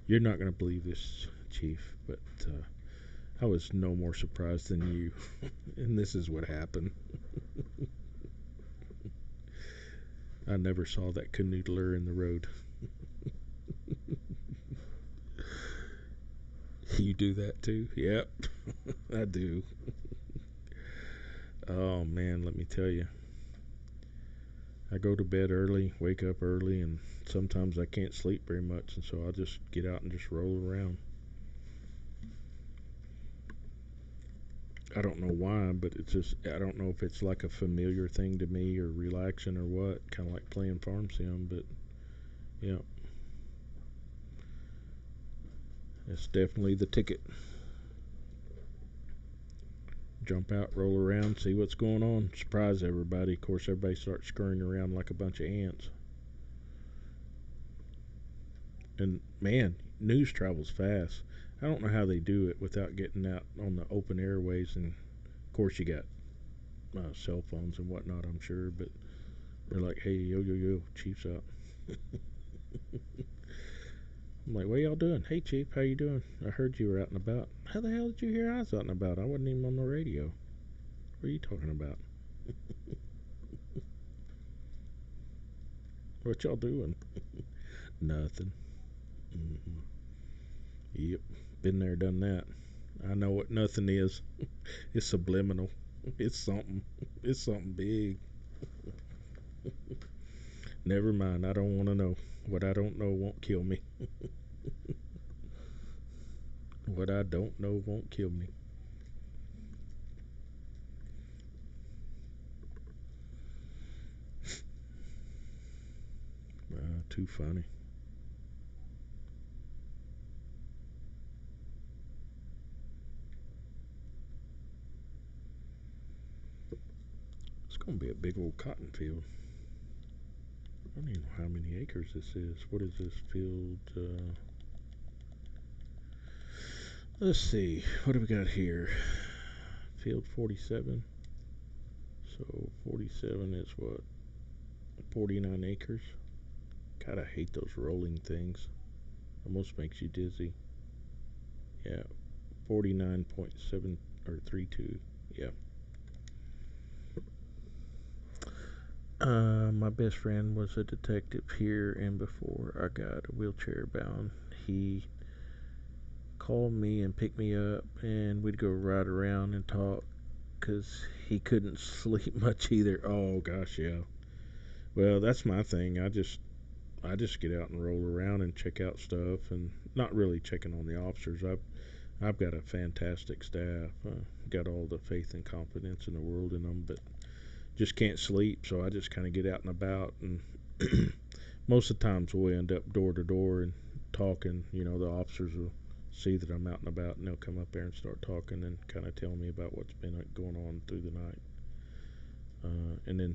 you're not gonna believe this, Chief, but I was no more surprised than you, and this is what happened. I never saw that canoodler in the road. You do that too? Yep, I do. Oh man, let me tell you. I go to bed early, wake up early, and sometimes I can't sleep very much, and so I'll just get out and just roll around. I don't know why, but it's just, I don't know if it's like a familiar thing to me or relaxing or what, kind of like playing farm sim, but yeah, it's definitely the ticket. Jump out, roll around, see what's going on, surprise everybody. Of course, everybody starts scurrying around like a bunch of ants. And man, news travels fast. I don't know how they do it without getting out on the open airways. And of course, you got cell phones and whatnot, I'm sure. But they're like, "Hey, yo, yo, yo, Chief's out." I'm like, "What y'all doing?" "Hey, Chief, how you doing? I heard you were out and about." "How the hell did you hear I was out and about? I wasn't even on the radio. What are you talking about?" "What y'all doing?" "Nothing." Mm-hmm. Yep, been there, done that. I know what nothing is. It's subliminal. It's something. It's something big. Never mind. I don't want to know. What I don't know won't kill me. What I don't know won't kill me. Too funny. It's gonna be a big old cotton field. I don't even know how many acres this is. What is this field? Let's see. What do we got here? Field 47. So 47 is what? 49 acres. God, I hate those rolling things. Almost makes you dizzy. Yeah, 49.7 or 32. Yeah. My best friend was a detective here, and before I got wheelchair bound, he called me and picked me up, and we'd go ride around and talk because he couldn't sleep much either. Oh gosh, yeah. Well, that's my thing. I just get out and roll around and check out stuff, and not really checking on the officers. I've got a fantastic staff. Got all the faith and confidence in the world in them, but just can't sleep, so I just kind of get out and about, and most of the times we'll end up door to door and talking. The officers will see that I'm out and about, and they'll come up there and start talking and kind of tell me about what's been going on through the night. And then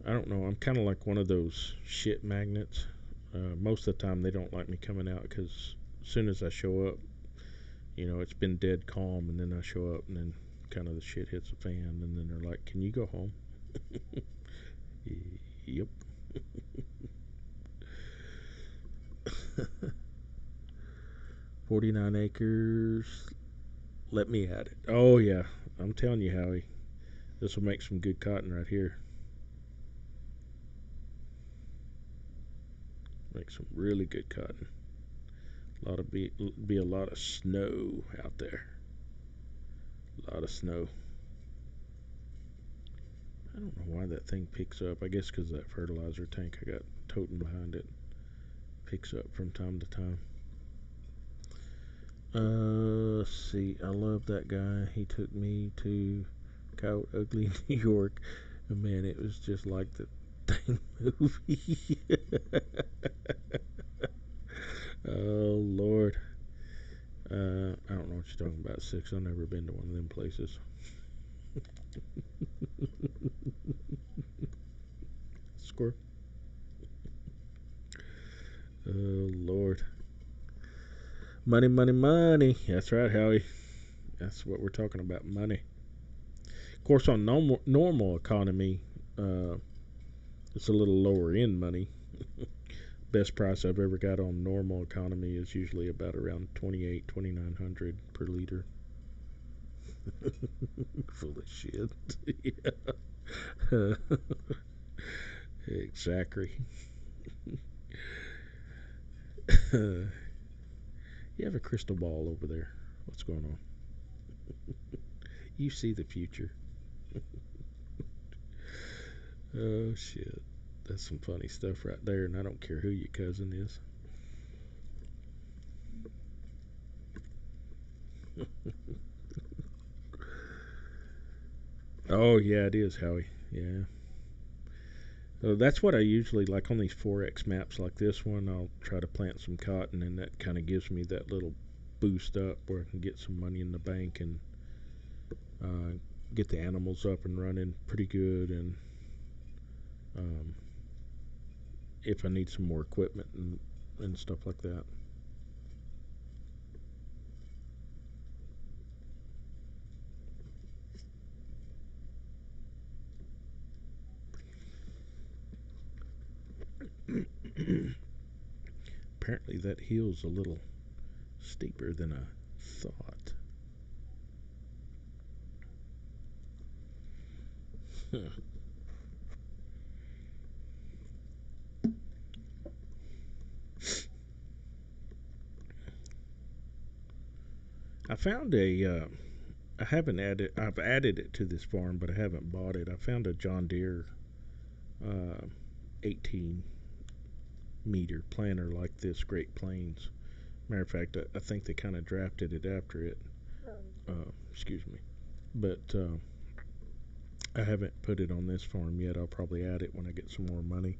I don't know. I'm kind of like one of those shit magnets. Most of the time they don't like me coming out because as soon as I show up, it's been dead calm, and then I show up, and then kind of the shit hits the fan, and then they're like, "Can you go home?" Yep. 49 acres. Let me at it. Oh, yeah. I'm telling you, Howie. This will make some good cotton right here. Make some really good cotton. Be a lot of snow out there. A lot of snow. I don't know why that thing picks up. I guess because that fertilizer tank I got toting behind it picks up from time to time. Let's see. I love that guy. He took me to Coyote Ugly, New York. And man, it was just like the dang movie. Oh, Lord. I don't know what you're talking about, Six. I've never been to one of them places. Score. Oh, Lord. Money, money, money. That's right, Howie. That's what we're talking about, money. Of course, on normal economy, it's a little lower end money. Best price I've ever got on normal economy is usually about around 2900 per liter. Full of shit. Yeah. Exactly. You have a crystal ball over there. What's going on? You see the future. Oh, shit. That's some funny stuff right there, and I don't care who your cousin is. Oh, yeah, it is, Howie. Yeah. That's what I usually like on these Forex maps like this one. I'll try to plant some cotton, and that kind of gives me that little boost up where I can get some money in the bank and uh, get the animals up and running pretty good, and um, if I need some more equipment and stuff like that. Apparently, that hill's a little steeper than I thought. I found I haven't added. I've added it to this farm, but I haven't bought it. I found a John Deere uh, 18-meter planter like this, Great Plains. Matter of fact, I think they kind of drafted it after it. Excuse me, but I haven't put it on this farm yet. I'll probably add it when I get some more money.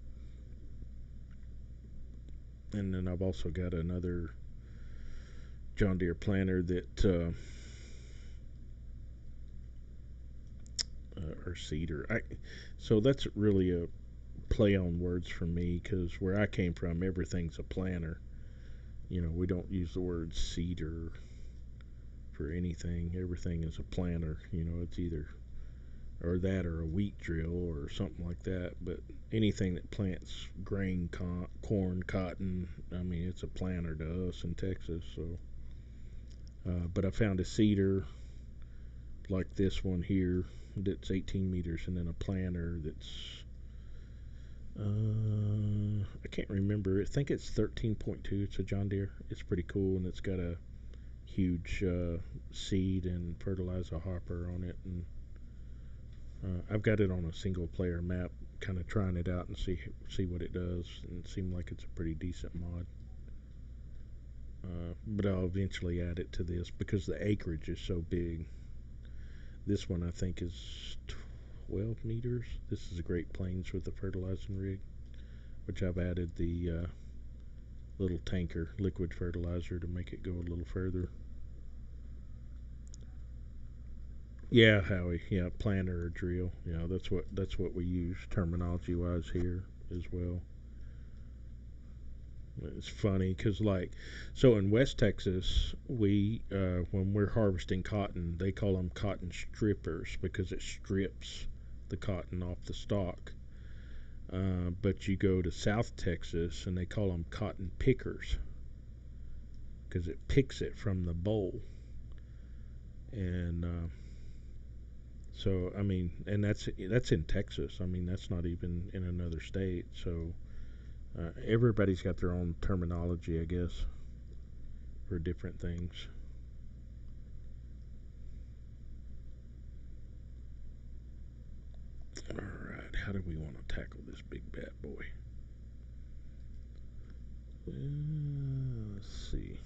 And then I've also got another John Deere planter that or cedar. So that's really a play on words for me because where I came from, everything's a planter. We don't use the word cedar for anything. Everything is a planter. It's either or that or a wheat drill or something like that. But anything that plants grain, corn, cotton, I mean, it's a planter to us in Texas. But I found a cedar like this one here that's 18 meters, and then a planter that's I can't remember. I think it's 13.2. It's a John Deere. It's pretty cool, and it's got a huge seed and fertilizer hopper on it, and I've got it on a single player map, kind of trying it out and see what it does, and it seemed like it's a pretty decent mod. But I'll eventually add it to this because the acreage is so big. This one I think is 12 meters. This is a Great Plains with the fertilizing rig, which I've added the little tanker liquid fertilizer to make it go a little further. Yeah, Howie. Yeah, planter or drill. Yeah, that's what we use terminology wise here as well. It's funny because so in West Texas, we when we're harvesting cotton, they call them cotton strippers because it strips the cotton off the stalk. But you go to South Texas and they call them cotton pickers because it picks it from the boll. And so I mean, and that's in Texas. I mean, that's not even in another state. So everybody's got their own terminology, I guess, for different things. All right, how do we want to tackle this big bad boy? Let's see.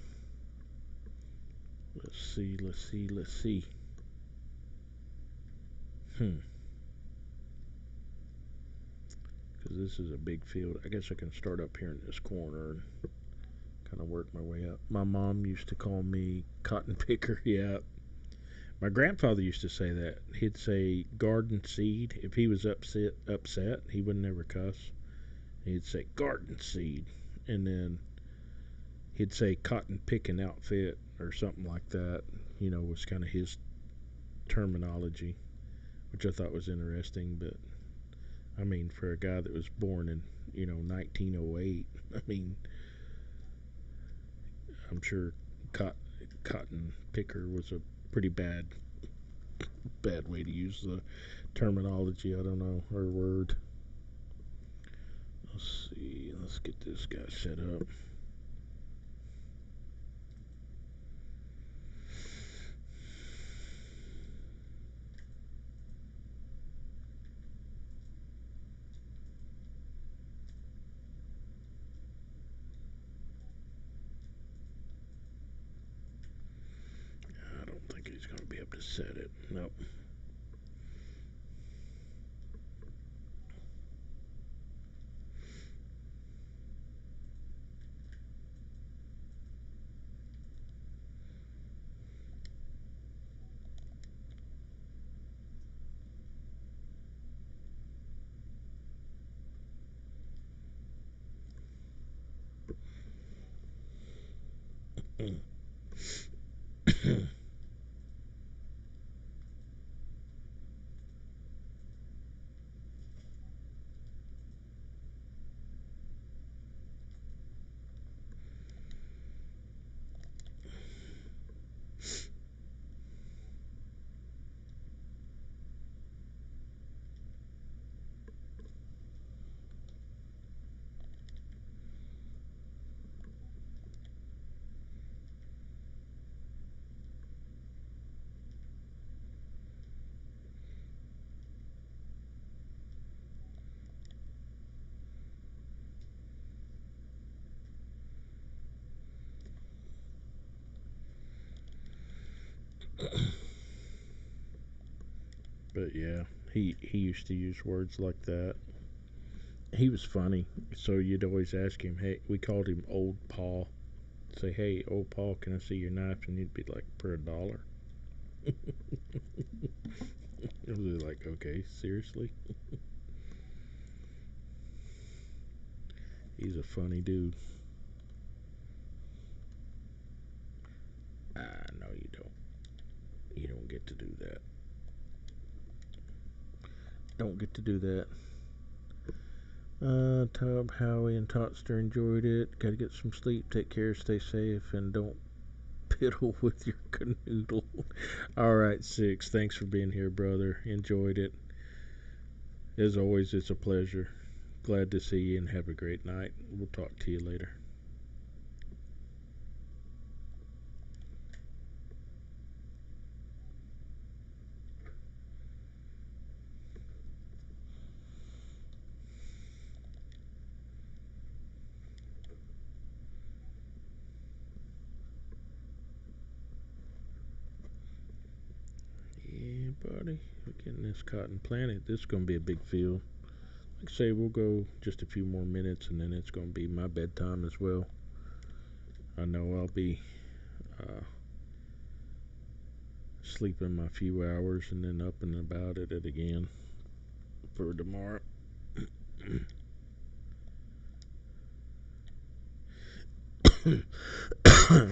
Let's see. Let's see. Let's see. Hmm. Because this is a big field. I guess I can start up here in this corner and kind of work my way up. My mom used to call me cotton picker. Yeah. My grandfather used to say that. He'd say garden seed. If he was upset, he would never cuss. He'd say garden seed, and then he'd say cotton picking outfit or something like that. Was kind of his terminology, which I thought was interesting. But I mean, for a guy that was born in 1908, I mean, I'm sure cotton picker was a pretty bad way to use the terminology. I don't know, or word. Let's see. Let's get this guy set up. I don't think he's going to be able to set it. Nope. But yeah, he used to use words like that. He was funny, so you'd always ask him. Hey, we called him Old Paul. Say, hey, Old Paul, can I see your knife? And he'd be like, for $1. I was like, okay, seriously? He's a funny dude. Ah, no, you don't. You don't get to do that. Don't get to do that. Tubb, Howie, and Totster enjoyed it. Gotta get some sleep. Take care. Stay safe. And don't piddle with your canoodle. All right, Six. Thanks for being here, brother. Enjoyed it. As always, it's a pleasure. Glad to see you and have a great night. We'll talk to you later. Yeah, buddy. We're getting this cotton planted. This is going to be a big field. Like I say, we'll go just a few more minutes and then it's going to be my bedtime as well. I know I'll be uh, sleeping my few hours and then up and about at it again for tomorrow.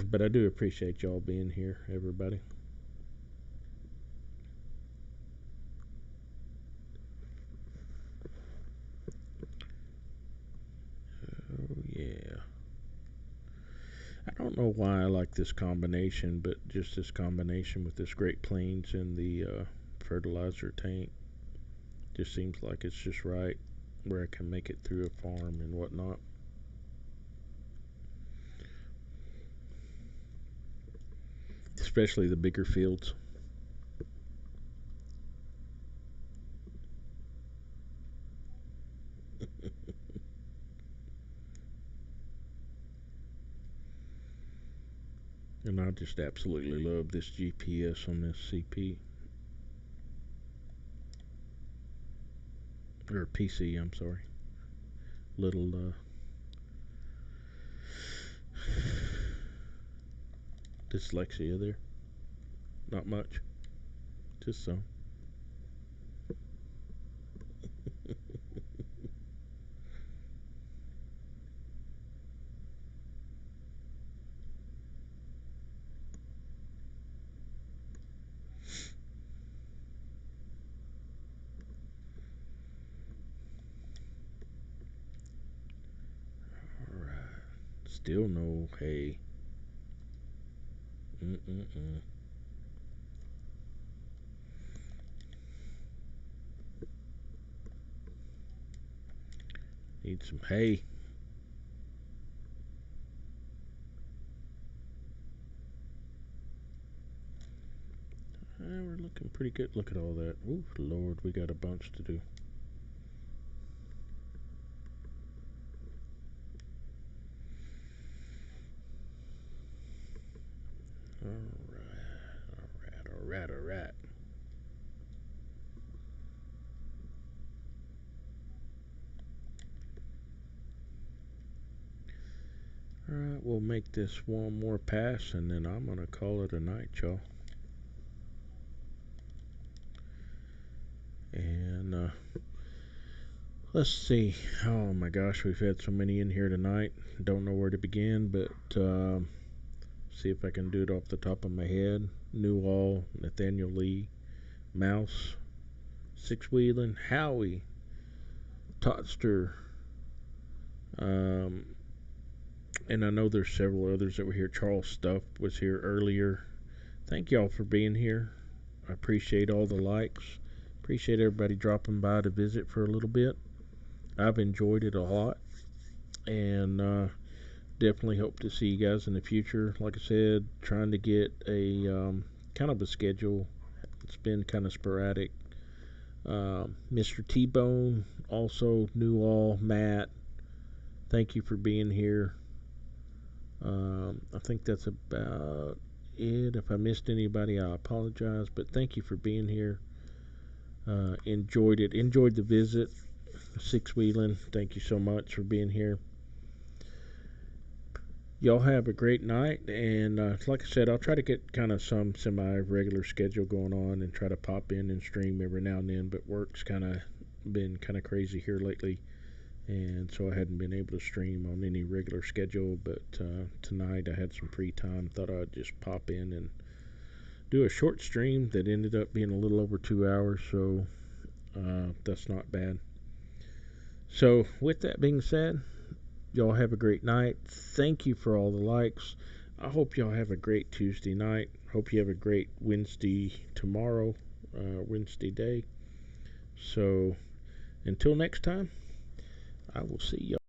But I do appreciate y'all being here, everybody. Oh, yeah. I don't know why I like this combination, but just this combination with this Great Plains and the fertilizer tank just seems like it's just right where I can make it through a farm and whatnot. Especially the bigger fields. And I just absolutely love this GPS on this CP. Or PC, I'm sorry. Little dyslexia there. Not much. Just some. Alright. Still no hay. Mm-mm-mm. Need some hay. We're looking pretty good. Look at all that. Ooh, Lord, we got a bunch to do. Alright. Alright, we'll make this one more pass and then I'm gonna call it a night, y'all. And let's see. Oh my gosh, we've had so many in here tonight. Don't know where to begin, but See if I can do it off the top of my head. Newall, Nathaniel Lee, Mouse, Six Wheeling, Howie, Totster, um, and I know there's several others that were here. Charles Stuff was here earlier. Thank y'all for being here. I appreciate all the likes. Appreciate everybody dropping by to visit for a little bit. I've enjoyed it a lot, and definitely hope to see you guys in the future. Like I said, trying to get a kind of a schedule. It's been kind of sporadic. Mr. T-Bone, also Newall, Matt, thank you for being here. I think that's about it. If I missed anybody, I apologize, but thank you for being here. Enjoyed it. Enjoyed the visit. Six Wheeling, thank you so much for being here. Y'all have a great night, and like I said, I'll try to get kind of some semi-regular schedule going on and try to pop in and stream every now and then, but work's kind of been kind of crazy here lately, and so I hadn't been able to stream on any regular schedule, but tonight I had some free time. Thought I'd just pop in and do a short stream that ended up being a little over 2 hours, so that's not bad. So with that being said, y'all have a great night. Thank you for all the likes. I hope y'all have a great Tuesday night. Hope you have a great Wednesday tomorrow, Wednesday day. So until next time, I will see y'all.